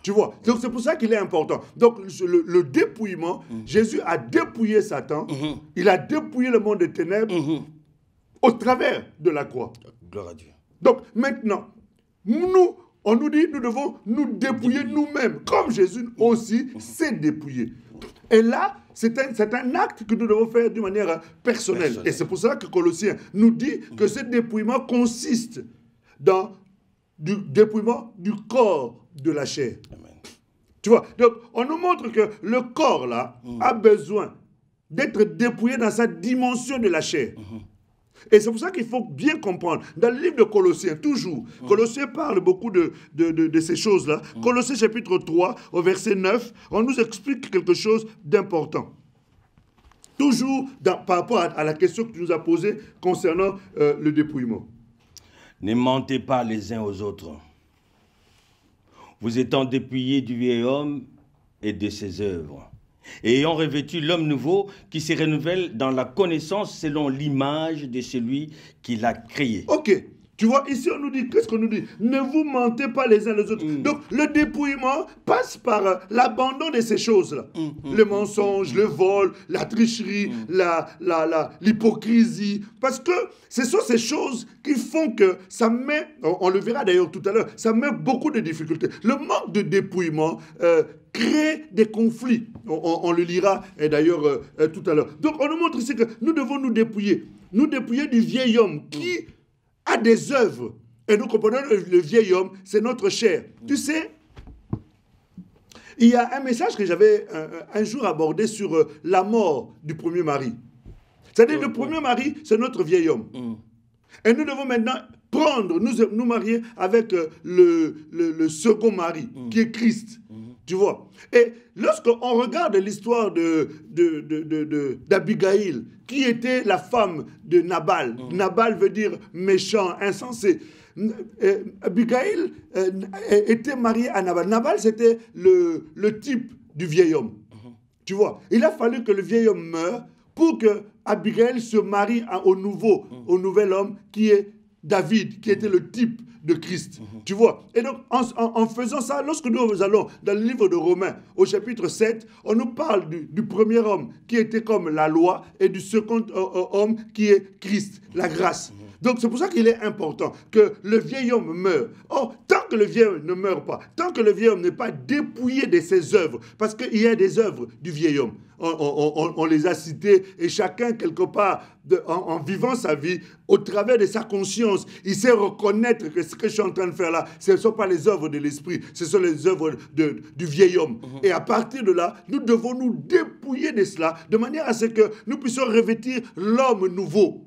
Speaker 2: Tu vois? Donc c'est pour ça qu'il est important. Donc le dépouillement, Jésus a dépouillé Satan, il a dépouillé le monde des ténèbres au travers de la croix.
Speaker 1: Gloire à Dieu.
Speaker 2: Donc maintenant, on nous dit nous devons nous dépouiller nous-mêmes, comme Jésus aussi s'est dépouillé. Et là, c'est un acte que nous devons faire d'une manière personnelle. Et c'est pour cela que Colossiens nous dit que ce dépouillement consiste dans du dépouillement du corps de la chair. Amen. Tu vois, donc on nous montre que le corps là a besoin d'être dépouillé dans sa dimension de la chair. Et c'est pour ça qu'il faut bien comprendre. Dans le livre de Colossiens, toujours, Colossiens parle beaucoup de ces choses-là. Colossiens chapitre 3, au verset 9, on nous explique quelque chose d'important. Toujours par rapport à la question que tu nous as posée concernant le dépouillement.
Speaker 1: Ne mentez pas les uns aux autres. Vous étant dépouillés du vieil homme et de ses œuvres, et ayant revêtu l'homme nouveau qui se renouvelle dans la connaissance selon l'image de celui qui l'a créé.
Speaker 2: Ok. Tu vois, ici on nous dit, qu'est-ce qu'on nous dit? Ne vous mentez pas les uns les autres. Donc le dépouillement passe par l'abandon de ces choses-là. Le mensonge, le vol, la tricherie, l'hypocrisie. Parce que ce sont ces choses qui font que ça met, on le verra d'ailleurs tout à l'heure, ça met beaucoup de difficultés. Le manque de dépouillement crée des conflits. On le lira d'ailleurs tout à l'heure. Donc on nous montre ici que nous devons nous dépouiller. Nous dépouiller du vieil homme qui a des œuvres Et nous comprenons le vieil homme, c'est notre chair. Tu sais, il y a un message que j'avais un jour abordé sur la mort du premier mari. C'est-à-dire le premier mari, c'est notre vieil homme. Et nous devons maintenant prendre, nous marier avec le second mari, qui est Christ. Tu vois. Et lorsqu'on regarde l'histoire d'Abigail, qui était la femme de Nabal. Nabal veut dire méchant, insensé. Abigail était mariée à Nabal. Nabal, c'était le type du vieil homme. Tu vois. Il a fallu que le vieil homme meure pour que Abigail se marie au nouvel homme qui est David, qui était le type de Christ. Tu vois. Et donc, en faisant ça, lorsque nous allons dans le livre de Romains, au chapitre 7, on nous parle du premier homme qui était comme la loi et du second homme qui est Christ, la grâce. Donc, c'est pour ça qu'il est important que le vieil homme meure. Or, tant que le vieil homme ne meurt pas, tant que le vieil homme n'est pas dépouillé de ses œuvres, parce qu'il y a des œuvres du vieil homme, on les a citées, et chacun, quelque part, en vivant sa vie, au travers de sa conscience, il sait reconnaître que ce que je suis en train de faire là, ce ne sont pas les œuvres de l'esprit, ce sont les œuvres du vieil homme. Et à partir de là, nous devons nous dépouiller de cela, de manière à ce que nous puissions revêtir l'homme nouveau.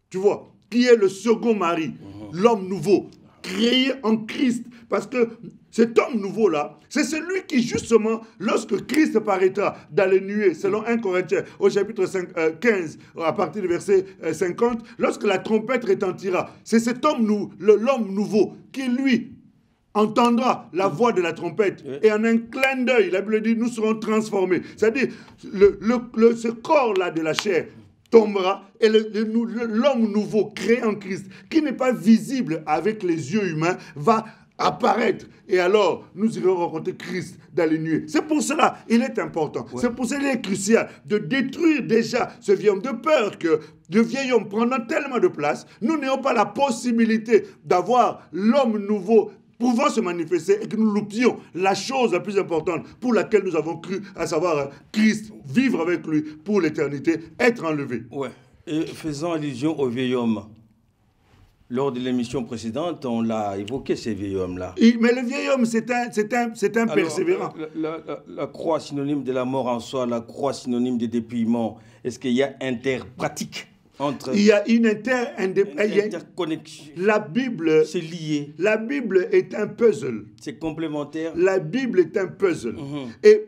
Speaker 2: Tu vois, qui est le second mari, l'homme nouveau, créé en Christ. Parce que cet homme nouveau-là, c'est celui qui, justement, lorsque Christ paraîtra dans les nuées, selon 1 Corinthiens, au chapitre 15, à partir du verset 50, lorsque la trompette retentira, c'est cet homme, l'homme nouveau, qui, lui, entendra la voix de la trompette. Et en un clin d'œil, la Bible dit, nous serons transformés. C'est-à-dire, ce corps-là de la chair tombera et l'homme nouveau créé en Christ, qui n'est pas visible avec les yeux humains, va apparaître. Et alors, nous irons rencontrer Christ dans les nuées. C'est pour cela, il est important. C'est pour cela qu'il est crucial de détruire déjà ce vieil homme, de peur que le vieil homme prenant tellement de place, nous n'ayons pas la possibilité d'avoir l'homme nouveau pouvant se manifester et que nous loupions la chose la plus importante pour laquelle nous avons cru, à savoir Christ, vivre avec lui pour l'éternité, être enlevé.
Speaker 1: Ouais. Et faisant allusion au vieil homme, lors de l'émission précédente, on l'a évoqué, ces vieil hommes-là.
Speaker 2: Mais le vieil homme, c'est un persévérant.
Speaker 1: La croix synonyme de la mort en soi, la croix synonyme de dépouillement, est-ce qu'il y a interpratique entre...
Speaker 2: Il y a une interconnexion. La Bible...
Speaker 1: C'est lié.
Speaker 2: La Bible est un puzzle.
Speaker 1: C'est complémentaire.
Speaker 2: La Bible est un puzzle. Et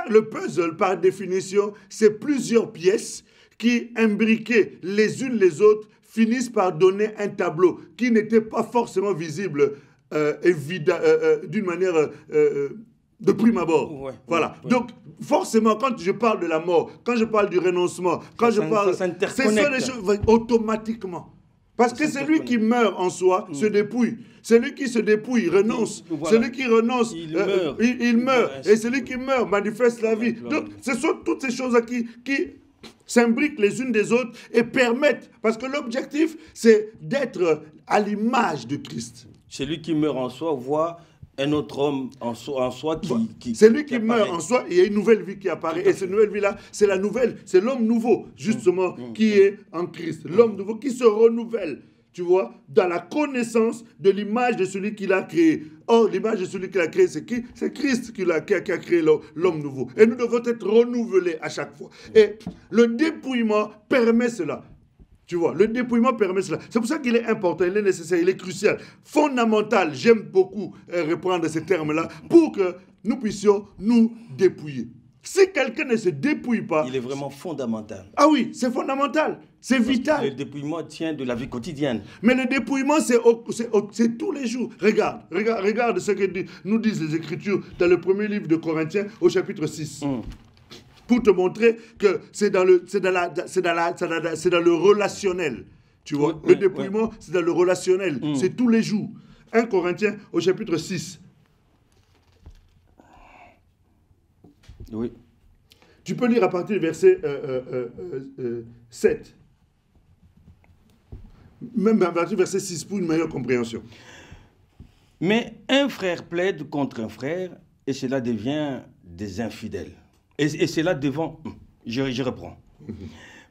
Speaker 2: le puzzle, par définition, c'est plusieurs pièces qui, imbriquées les unes les autres, finissent par donner un tableau qui n'était pas forcément visible d'une manière de prime abord. Voilà. Donc, forcément, quand je parle de la mort, quand je parle du renoncement, quand je parle... C'est ça les choses automatiquement. Parce que celui qui meurt en soi se dépouille. Celui qui se dépouille renonce. Celui qui renonce, il meurt. Et celui qui meurt manifeste la vie. Donc, ce sont toutes ces choses-là qui s'imbriquent les unes des autres et permettent, parce que l'objectif, c'est d'être à l'image de Christ.
Speaker 1: Celui qui meurt en soi voit un autre homme en soi qui
Speaker 2: celui qui meurt en soi, il y a une nouvelle vie qui apparaît. Et cette nouvelle vie-là, c'est la nouvelle, c'est l'homme nouveau, justement, qui est en Christ. L'homme nouveau qui se renouvelle, tu vois, dans la connaissance de l'image de celui qui l'a créé. Or, l'image de celui qui l'a créé, c'est qui? C'est Christ qui a créé l'homme nouveau. Et nous devons être renouvelés à chaque fois. Et le dépouillement permet cela. Tu vois, le dépouillement permet cela. C'est pour ça qu'il est important, il est nécessaire, il est crucial, fondamental. J'aime beaucoup reprendre ces termes-là pour que nous puissions nous dépouiller. Si quelqu'un ne se dépouille pas...
Speaker 1: Il est vraiment fondamental.
Speaker 2: Ah oui, c'est fondamental, c'est vital.
Speaker 1: Le dépouillement tient de la vie quotidienne.
Speaker 2: Mais le dépouillement, c'est tous les jours. Regarde ce que nous disent les Écritures dans le premier livre de Corinthiens au chapitre 6. Pour te montrer que c'est dans le relationnel. Tu vois, le dépouillement, c'est dans le relationnel. C'est tous les jours. 1 Corinthiens au chapitre 6.
Speaker 1: Oui.
Speaker 2: Tu peux lire à partir du verset 7. Même à partir du verset 6 pour une meilleure compréhension.
Speaker 1: Mais un frère plaide contre un frère et cela devient des infidèles. Et c'est là devant... Je reprends.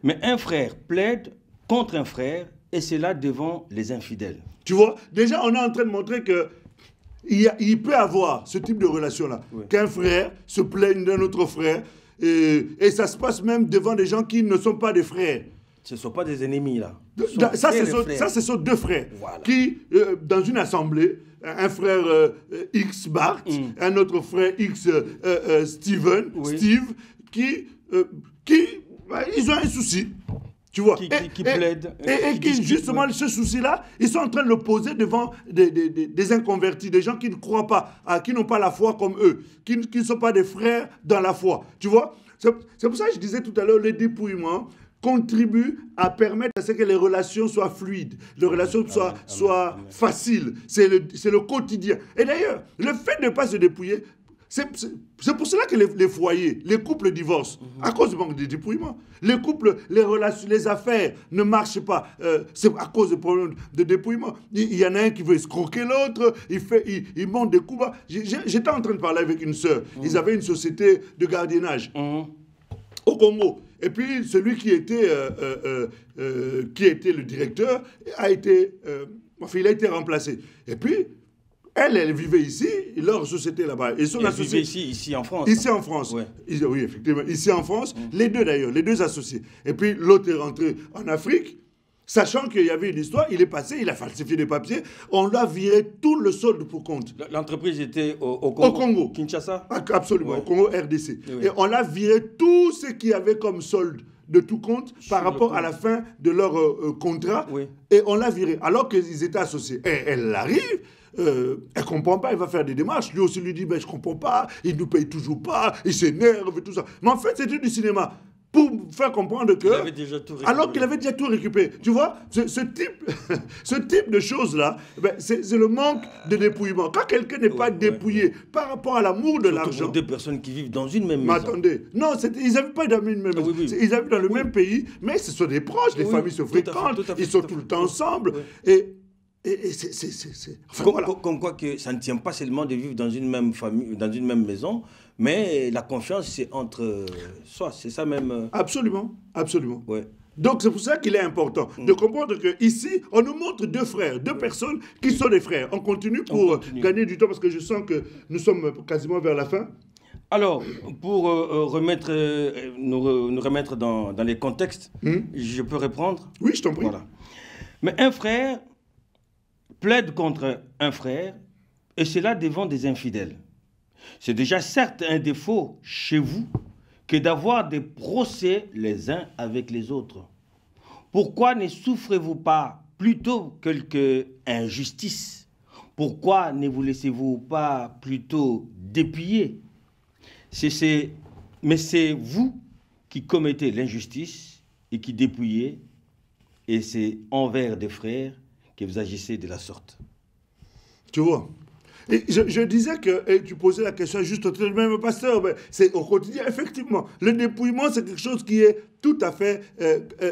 Speaker 1: Mais un frère plaide contre un frère et cela devant les infidèles.
Speaker 2: Tu vois, déjà, on est en train de montrer que il peut avoir ce type de relation-là. Oui. Qu'un frère se plaigne d'un autre frère, et ça se passe même devant des gens qui ne sont pas des frères.
Speaker 1: Ce ne sont pas des ennemis, là.
Speaker 2: Ça, ce sont deux frères qui, dans une assemblée, un frère X Bart, un autre frère X Steve, qui ils ont un souci. Tu vois,
Speaker 1: qui plaident.
Speaker 2: Et qui justement, ce souci-là, ils sont en train de le poser devant des inconvertis, des gens qui ne croient pas, qui n'ont pas la foi comme eux, qui ne sont pas des frères dans la foi. Tu vois, c'est pour ça que je disais tout à l'heure, le dépouillement contribue à permettre à ce que les relations soient fluides, les relations soient faciles. C'est le quotidien. Et d'ailleurs, le fait de ne pas se dépouiller, c'est pour cela que les foyers, les couples divorcent, à cause du manque de dépouillement. Les couples, les relations, les affaires ne marchent pas. C'est à cause des problèmes de dépouillement. Il y en a un qui veut escroquer l'autre, il monte des coups bas. J'étais en train de parler avec une sœur. Ils avaient une société de gardiennage au Congo. Et puis, celui qui était le directeur il a été remplacé. Et puis, elle vivait ici, leur société là-bas.
Speaker 1: Elle vivait ici en France.
Speaker 2: Ici en France. Ouais. Oui, effectivement. Ici en France, les deux d'ailleurs, les deux associés. Et puis l'autre est rentré en Afrique, sachant qu'il y avait une histoire, il est passé, il a falsifié des papiers, on l'a viré tout le solde pour compte.
Speaker 1: L'entreprise était au Congo.
Speaker 2: Au Congo.
Speaker 1: Kinshasa.
Speaker 2: Absolument, au Congo RDC. Oui. Et on l'a viré tout ce qu'il y avait comme solde de tout compte par rapport à la fin de leur contrat. Oui. Et on l'a viré, alors qu'ils étaient associés. Et elle arrive. Elle ne comprend pas, elle va faire des démarches. Lui aussi lui dit, ben, je ne comprends pas, il ne nous paye toujours pas, il s'énerve et tout ça. Mais en fait, c'était du cinéma. Pour faire comprendre que... Alors qu'il avait déjà tout récupéré. Tu vois, ce type de choses-là, ben, c'est le manque de dépouillement. Quand quelqu'un n'est pas dépouillé par rapport à l'amour de l'argent...
Speaker 1: Pour deux personnes qui vivent dans une même maison.
Speaker 2: Mais attendez, non, ils n'habitent pas dans une même maison. Ils habitent dans le même pays, mais ce sont des proches, les familles se fréquentent, ils sont tout le temps ensemble.
Speaker 1: Comme quoi que ça ne tient pas seulement de vivre dans une même famille, dans une même maison, mais la confiance, c'est entre soi, c'est ça même.
Speaker 2: Absolument, absolument.
Speaker 1: Ouais.
Speaker 2: Donc c'est pour ça qu'il est important de comprendre qu'ici, on nous montre deux frères, deux personnes qui sont des frères. On continue pour gagner du temps parce que je sens que nous sommes quasiment vers la fin.
Speaker 1: Alors, pour nous remettre dans les contextes, je peux répondre?
Speaker 2: Oui, je t'en prie.
Speaker 1: Voilà. Mais un frère plaide contre un frère, et cela devant des infidèles. C'est déjà certes un défaut chez vous que d'avoir des procès les uns avec les autres. Pourquoi ne souffrez-vous pas plutôt quelque injustice? Pourquoi ne vous laissez-vous pas plutôt dépouiller? Mais c'est vous qui commettez l'injustice et qui dépouillez, et c'est envers des frères que vous agissez de la sorte.
Speaker 2: Tu vois, et je disais que, et tu posais la question juste au même pasteur, c'est au quotidien, effectivement. Le dépouillement, c'est quelque chose qui est tout à fait,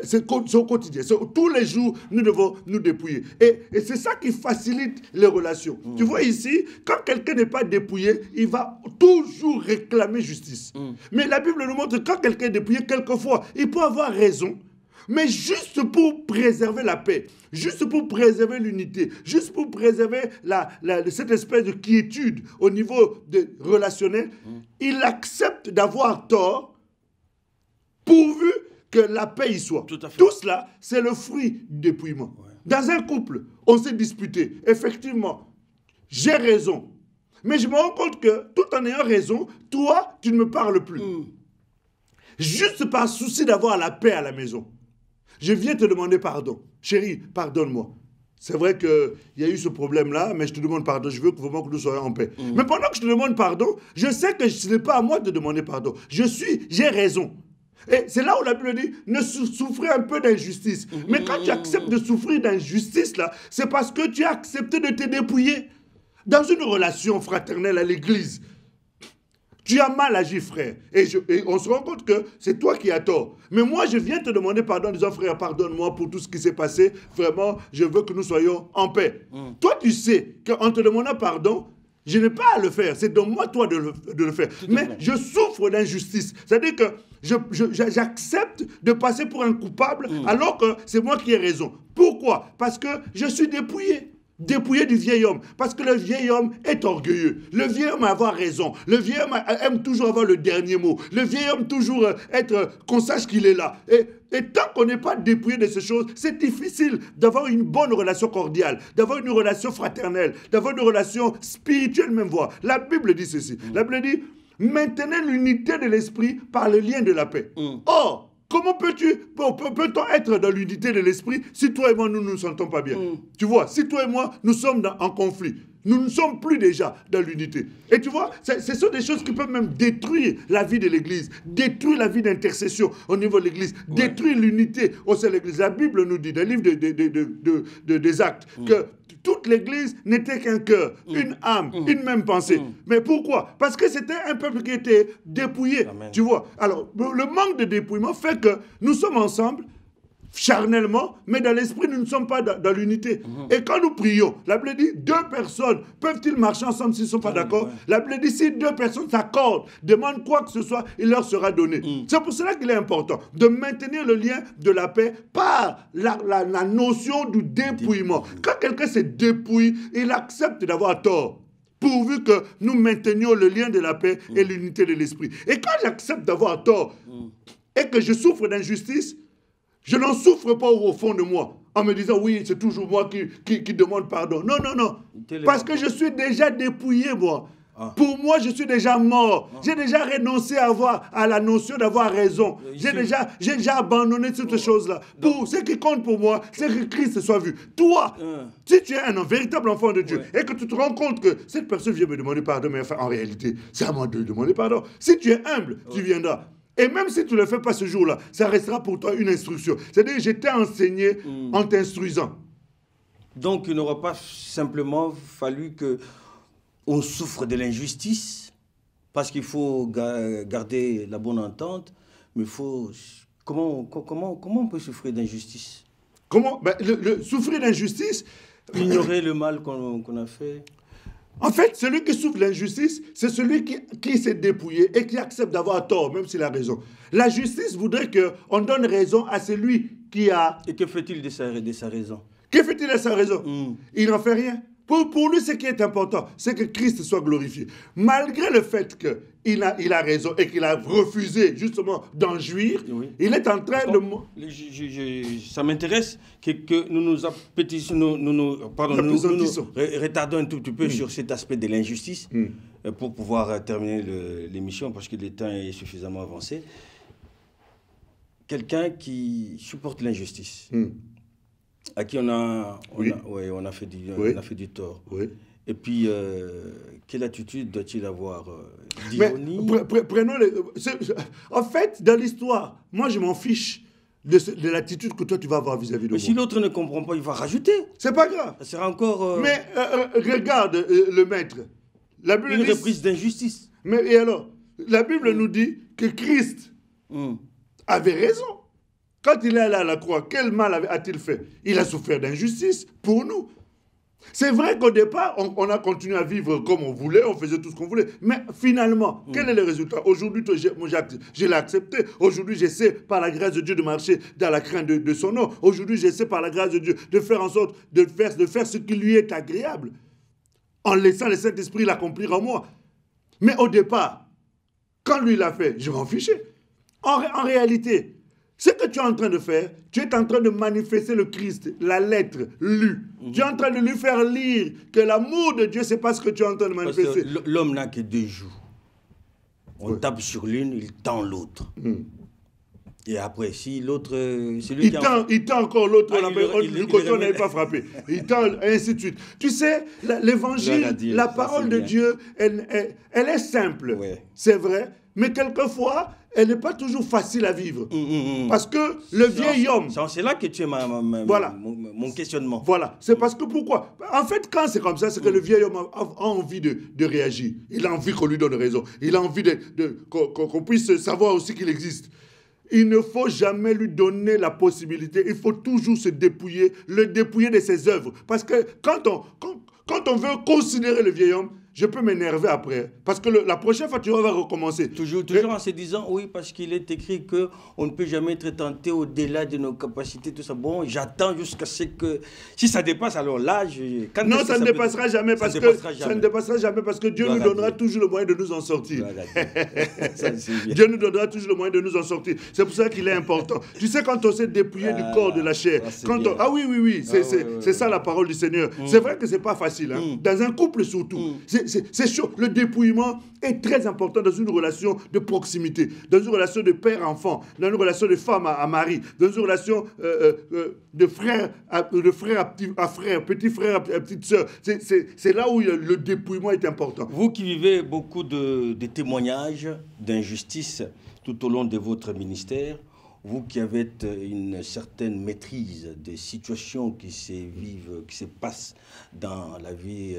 Speaker 2: c'est au quotidien. Tous les jours, nous devons nous dépouiller. Et c'est ça qui facilite les relations. Tu vois ici, quand quelqu'un n'est pas dépouillé, il va toujours réclamer justice. Mais la Bible nous montre que quand quelqu'un est dépouillé, quelquefois, il peut avoir raison. Mais juste pour préserver la paix, juste pour préserver l'unité, juste pour préserver cette espèce de quiétude au niveau relationnel, il accepte d'avoir tort pourvu que la paix y soit. Tout cela, c'est le fruit du dépouillement. Ouais. Dans un couple, on s'est disputé. Effectivement, j'ai raison. Mais je me rends compte que tout en ayant raison, toi, tu ne me parles plus. Juste par souci d'avoir la paix à la maison. Je viens te demander pardon. Chérie, pardonne-moi. C'est vrai qu'il y a eu ce problème-là, mais je te demande pardon. Je veux vraiment que nous soyons en paix. Mais pendant que je te demande pardon, je sais que ce n'est pas à moi de demander pardon. J'ai raison. Et c'est là où la Bible dit, ne souffrez un peu d'injustice. Mais quand tu acceptes de souffrir d'injustice, là, c'est parce que tu as accepté de te dépouiller. Dans une relation fraternelle à l'église, tu as mal agi, frère. Et on se rend compte que c'est toi qui as tort. Mais moi, je viens te demander pardon en disant, frère, pardonne-moi pour tout ce qui s'est passé. Vraiment, je veux que nous soyons en paix. Toi, tu sais qu'en te demandant pardon, je n'ai pas à le faire. C'est de moi, toi, de le faire. Mais je souffre d'injustice. C'est-à-dire que j'accepte de passer pour un coupable alors que c'est moi qui ai raison. Pourquoi? Parce que je suis dépouillé. Dépouillé du vieil homme. Parce que le vieil homme est orgueilleux. Le vieil homme avoir raison. Le vieil homme aime toujours avoir le dernier mot. Le vieil homme toujours qu'on sache qu'il est là. Et tant qu'on n'est pas dépouillé de ces choses, c'est difficile d'avoir une bonne relation cordiale, d'avoir une relation fraternelle, d'avoir une relation spirituelle même voire. La Bible dit ceci. La Bible dit, maintenez l'unité de l'esprit par le lien de la paix. Or, comment peut-on être dans l'unité de l'esprit si toi et moi, nous ne nous sentons pas bien? Tu vois, si toi et moi, nous sommes en conflit, nous ne sommes plus déjà dans l'unité. Et tu vois, ce sont des choses qui peuvent même détruire la vie de l'Église, détruire la vie d'intercession au niveau de l'Église, détruire l'unité au sein de l'Église. La Bible nous dit, dans le livre des Actes, que toute l'Église n'était qu'un cœur, une âme, une même pensée. Mais pourquoi? Parce que c'était un peuple qui était dépouillé. Amen. Tu vois. Alors, le manque de dépouillement fait que nous sommes ensemble, charnellement, mais dans l'esprit, nous ne sommes pas dans l'unité. Et quand nous prions, la Bible dit, 2 personnes peuvent-ils marcher ensemble s'ils ne sont pas d'accord? La Bible dit, si 2 personnes s'accordent, demandent quoi que ce soit, il leur sera donné. C'est pour cela qu'il est important de maintenir le lien de la paix par la notion du dépouillement. Quand quelqu'un se dépouille, il accepte d'avoir tort, pourvu que nous maintenions le lien de la paix et l'unité de l'esprit. Et quand j'accepte d'avoir tort et que je souffre d'injustice, je n'en souffre pas au fond de moi, en me disant, oui, c'est toujours moi qui demande pardon. Non, non, non. Parce que je suis déjà dépouillé, moi. Pour moi, je suis déjà mort. J'ai déjà renoncé à la notion d'avoir raison. J'ai déjà abandonné toutes ces choses-là. Pour ce qui compte pour moi, c'est que Christ soit vu. Toi, si tu es un véritable enfant de Dieu et que tu te rends compte que cette personne vient me demander pardon, mais enfin, en réalité, c'est à moi de demander pardon. Si tu es humble, tu viendras. Et même si tu ne le fais pas ce jour-là, ça restera pour toi une instruction. C'est-à-dire, je t'ai enseigné en t'instruisant.
Speaker 1: Donc, il n'aura pas simplement fallu qu'on souffre de l'injustice, parce qu'il faut garder la bonne entente, mais il faut... Comment on peut souffrir d'injustice?
Speaker 2: Comment? Souffrir d'injustice...
Speaker 1: Ignorer le mal qu'on a fait.
Speaker 2: En fait, celui qui souffre l'injustice, c'est celui qui s'est dépouillé et qui accepte d'avoir tort, même s'il a raison. La justice voudrait qu'on donne raison à celui qui a...
Speaker 1: Et que fait-il de sa raison?
Speaker 2: Que fait-il de sa raison? Il n'en fait rien. Pour lui, ce qui est important, c'est que Christ soit glorifié. Malgré le fait qu'il a raison et qu'il a refusé justement d'en jouir, il est en train de...
Speaker 1: Ça m'intéresse que nous nous retardons un tout petit peu sur cet aspect de l'injustice pour pouvoir terminer l'émission parce que le temps est suffisamment avancé. Quelqu'un qui supporte l'injustice. À qui on a fait du tort. Et puis, quelle attitude doit-il avoir?
Speaker 2: Prenons en fait, dans l'histoire, moi je m'en fiche de l'attitude que toi tu vas avoir vis-à-vis de moi.
Speaker 1: Mais si l'autre ne comprend pas, il va rajouter.
Speaker 2: C'est pas grave.
Speaker 1: Ça sera encore...
Speaker 2: Mais regarde le maître. La Bible
Speaker 1: une reprise d'injustice.
Speaker 2: Mais et alors, la Bible nous dit que Christ avait raison. Quand il est allé à la croix, quel mal a-t-il fait? Il a souffert d'injustice pour nous. C'est vrai qu'au départ, on a continué à vivre comme on voulait, on faisait tout ce qu'on voulait. Mais finalement, quel est le résultat? Aujourd'hui, je l'ai accepté. Aujourd'hui, j'essaie par la grâce de Dieu de marcher dans la crainte de son nom. Aujourd'hui, j'essaie par la grâce de Dieu de faire en sorte de faire ce qui lui est agréable, en laissant le Saint-Esprit l'accomplir en moi. Mais au départ, quand lui l'a fait, je m'en fichais. En réalité, ce que tu es en train de faire, tu es en train de manifester le Christ, la lettre lue. Tu es en train de lui faire lire que l'amour de Dieu, c'est pas ce que tu es en train de manifester.
Speaker 1: L'homme n'a que 2 joues. On tape sur l'une, il tend l'autre. Et après, si l'autre...
Speaker 2: Il tend encore l'autre, du côté on n'avait pas frappé. Il tend, et ainsi de suite. Tu sais, l'évangile, la parole de Dieu, elle est simple, c'est vrai, mais quelquefois, elle n'est pas toujours facile à vivre. Parce que le vieil homme...
Speaker 1: C'est là que tu es mon questionnement.
Speaker 2: Voilà. C'est parce que pourquoi? En fait, quand c'est comme ça, c'est que le vieil homme a envie de réagir. Il a envie qu'on lui donne raison. Il a envie qu'on puisse savoir aussi qu'il existe. Il ne faut jamais lui donner la possibilité. Il faut toujours se dépouiller, le dépouiller de ses œuvres. Parce que quand on veut considérer le vieil homme, je peux m'énerver après. Parce que la prochaine fois, tu vas recommencer.
Speaker 1: Toujours en se disant, oui, parce qu'il est écrit qu'on ne peut jamais être tenté au-delà de nos capacités, tout ça. Bon, j'attends jusqu'à ce que... Si ça dépasse, alors là,
Speaker 2: non, ça ne dépassera jamais parce que ça ne dépassera jamais parce que Dieu nous donnera toujours le moyen de nous en sortir. Dieu nous donnera toujours le moyen de nous en sortir. C'est pour ça qu'il est important. Tu sais, quand on s'est dépouillé du corps de la chair, ah oui, c'est ça la parole du Seigneur. C'est vrai que c'est pas facile. Hein. Dans un couple surtout, c'est chaud. Le dépouillement est très important dans une relation de proximité, dans une relation de père-enfant, dans une relation de femme à mari, dans une relation de frère à frère, petit frère à petite sœur. C'est là où le dépouillement est important.
Speaker 1: Vous qui vivez beaucoup de témoignages d'injustice tout au long de votre ministère, vous qui avez une certaine maîtrise des situations qui se vivent, qui se passent dans la vie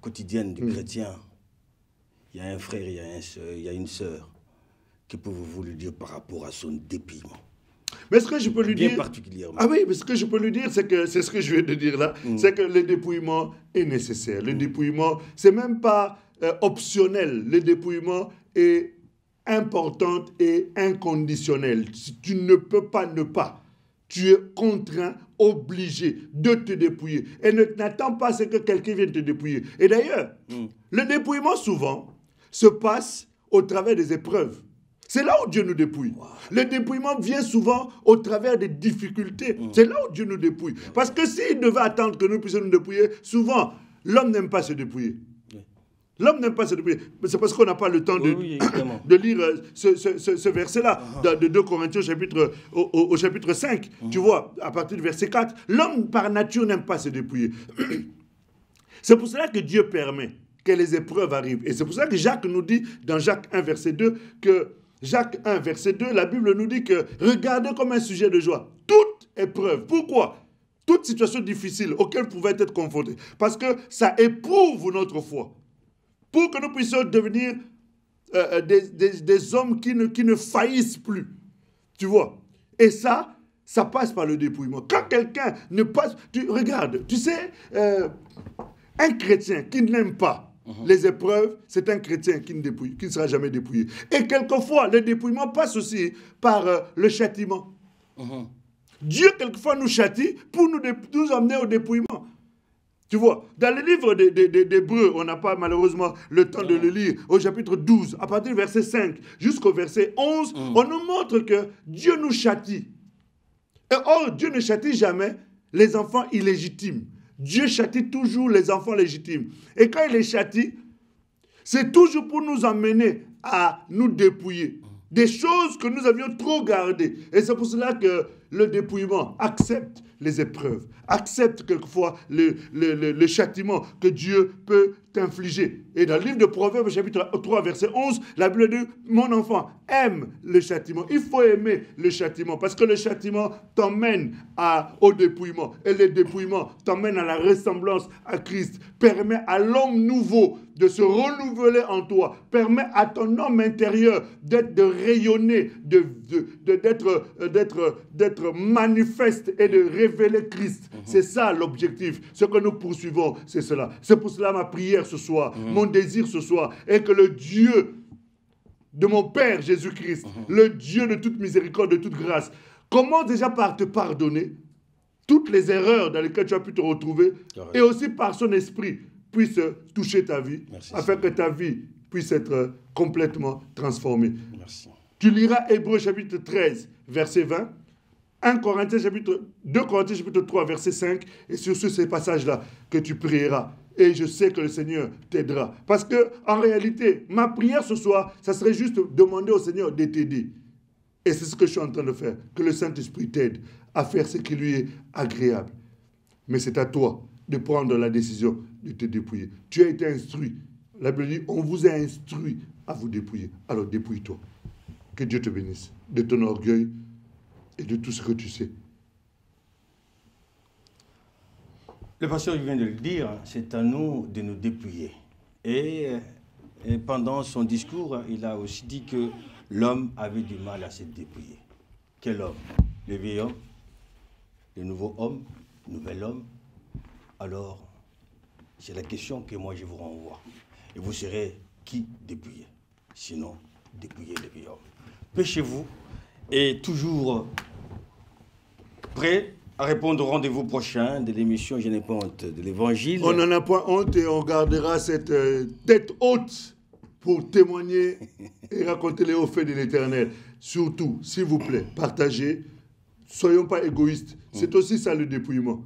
Speaker 1: quotidienne du chrétien, il y a un frère, il y a une sœur, que pouvez-vous lui dire par rapport à son dépouillement?
Speaker 2: Mais ce que je peux lui dire...
Speaker 1: Bien particulièrement.
Speaker 2: Ah oui, mais ce que je peux lui dire, c'est ce que je viens de dire là, c'est que le dépouillement est nécessaire. Le dépouillement, c'est même pas optionnel. Le dépouillement est important et inconditionnel. Tu ne peux pas ne pas. Tu es contraint, obligé de te dépouiller. Et n'attends pas ce que quelqu'un vienne te dépouiller. Et d'ailleurs, le dépouillement souvent se passe au travers des épreuves. C'est là où Dieu nous dépouille. Wow. Le dépouillement vient souvent au travers des difficultés. C'est là où Dieu nous dépouille. Parce que s'il devait attendre que nous puissions nous dépouiller, souvent, l'homme n'aime pas se dépouiller. L'homme n'aime pas se dépouiller. Mais c'est parce qu'on n'a pas le temps de lire ce verset-là, de 2 Corinthiens au chapitre 5. Tu vois, à partir du verset 4, l'homme par nature n'aime pas se dépouiller. C'est pour cela que Dieu permet que les épreuves arrivent. Et c'est pour ça que Jacques nous dit, dans Jacques 1, verset 2, que Jacques 1, verset 2, la Bible nous dit que regardez comme un sujet de joie toute épreuve. Pourquoi? Toute situation difficile auquel vous pouvez être confrontés. Parce que ça éprouve notre foi. Pour que nous puissions devenir des hommes qui ne faillissent plus. Tu vois? Et ça passe par le dépouillement. Quand quelqu'un ne passe... Regarde, tu sais, un chrétien qui n'aime pas les épreuves, c'est un chrétien qui ne sera jamais dépouillé. Et quelquefois, le dépouillement passe aussi par le châtiment. Dieu, quelquefois, nous châtie pour nous emmener au dépouillement. Tu vois, dans le livre d'Hébreux, on n'a pas malheureusement le temps de le lire, au chapitre 12, à partir du verset 5 jusqu'au verset 11, on nous montre que Dieu nous châtie. Et or, Dieu ne châtie jamais les enfants illégitimes. Dieu châtie toujours les enfants légitimes. Et quand il les châtie, c'est toujours pour nous emmener à nous dépouiller. Des choses que nous avions trop gardées. Et c'est pour cela que le dépouillement accepte les épreuves, accepte quelquefois le châtiment que Dieu peut t'infliger. Et dans le livre de Proverbes, chapitre 3, verset 11, la Bible dit, mon enfant, aime le châtiment. Il faut aimer le châtiment parce que le châtiment t'emmène au dépouillement. Et le dépouillement t'emmène à la ressemblance à Christ, permet à l'homme nouveau de se renouveler en toi, permet à ton homme intérieur de rayonner, d'être manifeste et de révéler Christ. C'est ça l'objectif. Ce que nous poursuivons, c'est cela. C'est pour cela ma prière ce soir, mon désir ce soir, est que le Dieu de mon Père Jésus-Christ, le Dieu de toute miséricorde, de toute grâce, commence déjà par te pardonner toutes les erreurs dans lesquelles tu as pu te retrouver, et aussi par son esprit puisse toucher ta vie, afin que ta vie puisse être complètement transformée.
Speaker 1: Merci.
Speaker 2: Tu liras Hébreux chapitre 13, verset 20, 2 Corinthiens chapitre 3, verset 5, et sur ces passages-là que tu prieras. Et je sais que le Seigneur t'aidera. Parce que, en réalité, ma prière ce soir, ça serait juste demander au Seigneur de t'aider. Et c'est ce que je suis en train de faire. Que le Saint-Esprit t'aide à faire ce qui lui est agréable. Mais c'est à toi de prendre la décision de te dépouiller. Tu as été instruit. La Bible dit, on vous a instruit à vous dépouiller. Alors dépouille-toi. Que Dieu te bénisse de ton orgueil et de tout ce que tu sais.
Speaker 1: Le pasteur vient de le dire, c'est à nous de nous dépouiller. Et pendant son discours, il a aussi dit que l'homme avait du mal à se dépouiller. Quel homme? Le vieil homme? Le nouveau homme? Le nouvel homme? Alors, c'est la question que moi je vous renvoie. et vous serez qui dépouillé. Sinon, dépouillez les vieux hommes. Pêchez-vous et toujours prêt à répondre au rendez-vous prochain de l'émission Je n'ai pas honte de l'Évangile.
Speaker 2: On n'en a pas honte et on gardera cette tête haute pour témoigner et raconter les hauts faits de l'Éternel. Surtout, s'il vous plaît, partagez. Soyons pas égoïstes. C'est aussi ça le dépouillement.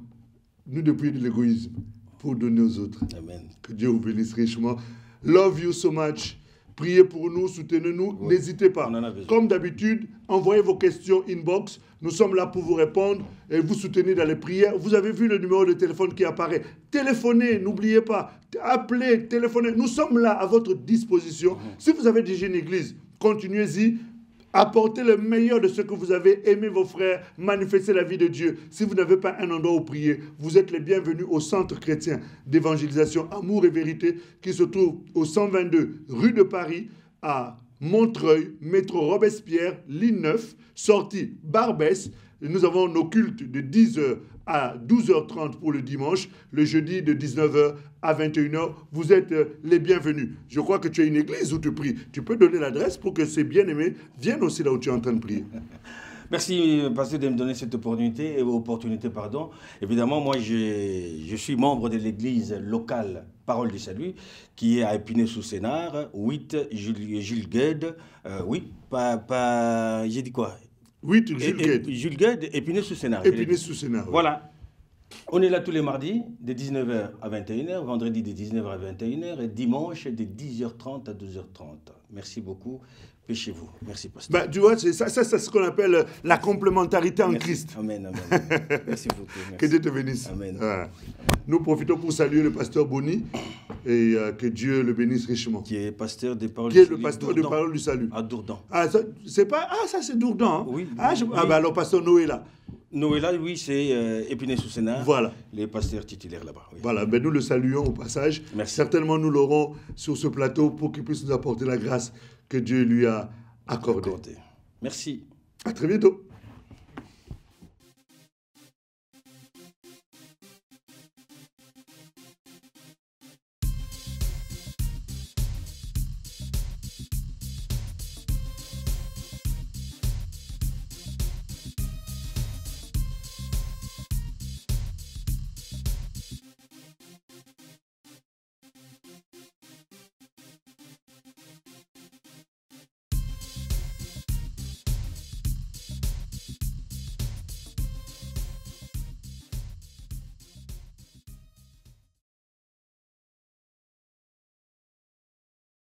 Speaker 2: Nous dépouiller de l'égoïsme pour donner aux autres.
Speaker 1: Amen.
Speaker 2: Que Dieu vous bénisse richement. Love you so much. Priez pour nous, soutenez-nous. Oui. N'hésitez pas. Comme d'habitude, envoyez vos questions inbox. Nous sommes là pour vous répondre et vous soutenir dans les prières. Vous avez vu le numéro de téléphone qui apparaît. Téléphonez, n'oubliez pas. Appelez, téléphonez. Nous sommes là à votre disposition. Si vous avez déjà une église, continuez-y. Apportez le meilleur de ce que vous avez, aimez vos frères, manifestez la vie de Dieu. Si vous n'avez pas un endroit où prier, vous êtes les bienvenus au Centre chrétien d'évangélisation Amour et Vérité qui se trouve au 122 rue de Paris à Montreuil, métro Robespierre, ligne 9, sortie Barbès. Nous avons nos cultes de 10h à 12h30 pour le dimanche, le jeudi de 19h à 21h. Vous êtes les bienvenus. Je crois que tu as une église où tu pries. Tu peux donner l'adresse pour que ces bien-aimés viennent aussi là où tu es en train de prier.
Speaker 1: Merci, pasteur, de me donner cette opportunité. Évidemment, moi, je suis membre de l'église locale Parole du Salut, qui est à Épinay-sous-Sénart, 8 Jules Gued. J'ai dit quoi?
Speaker 2: 8 Jules Gued.
Speaker 1: Jules Gued, Épinay-sous-Sénart.
Speaker 2: Épinay-sous-Sénart. Oui.
Speaker 1: Voilà. On est là tous les mardis, de 19h à 21h, vendredi de 19h à 21h et dimanche de 10h30 à 12h30. Merci beaucoup. Pêchez-vous. Merci, pasteur.
Speaker 2: Bah, tu vois, c'est ce qu'on appelle la complémentarité en Christ.
Speaker 1: Amen, amen. Merci beaucoup. Merci.
Speaker 2: Que Dieu te bénisse.
Speaker 1: Amen.
Speaker 2: Ah. Nous profitons pour saluer le pasteur Boni et que Dieu le bénisse richement.
Speaker 1: Qui est pasteur des Paroles
Speaker 2: du Salut. Qui est le pasteur des Paroles du Salut.
Speaker 1: À Dourdan.
Speaker 2: Ah, ça, c'est pas... Ah, ça c'est Dourdan. Hein?
Speaker 1: Oui.
Speaker 2: Bah alors, pasteur Noé là.
Speaker 1: Noëlla, oui, c'est Épinay-sous-Sénart.
Speaker 2: Voilà.
Speaker 1: Les pasteurs titulaires là-bas. Oui.
Speaker 2: Voilà, ben nous le saluons au passage.
Speaker 1: Merci.
Speaker 2: Certainement, nous l'aurons sur ce plateau pour qu'il puisse nous apporter la grâce que Dieu lui a accordée.
Speaker 1: Merci.
Speaker 2: À très bientôt.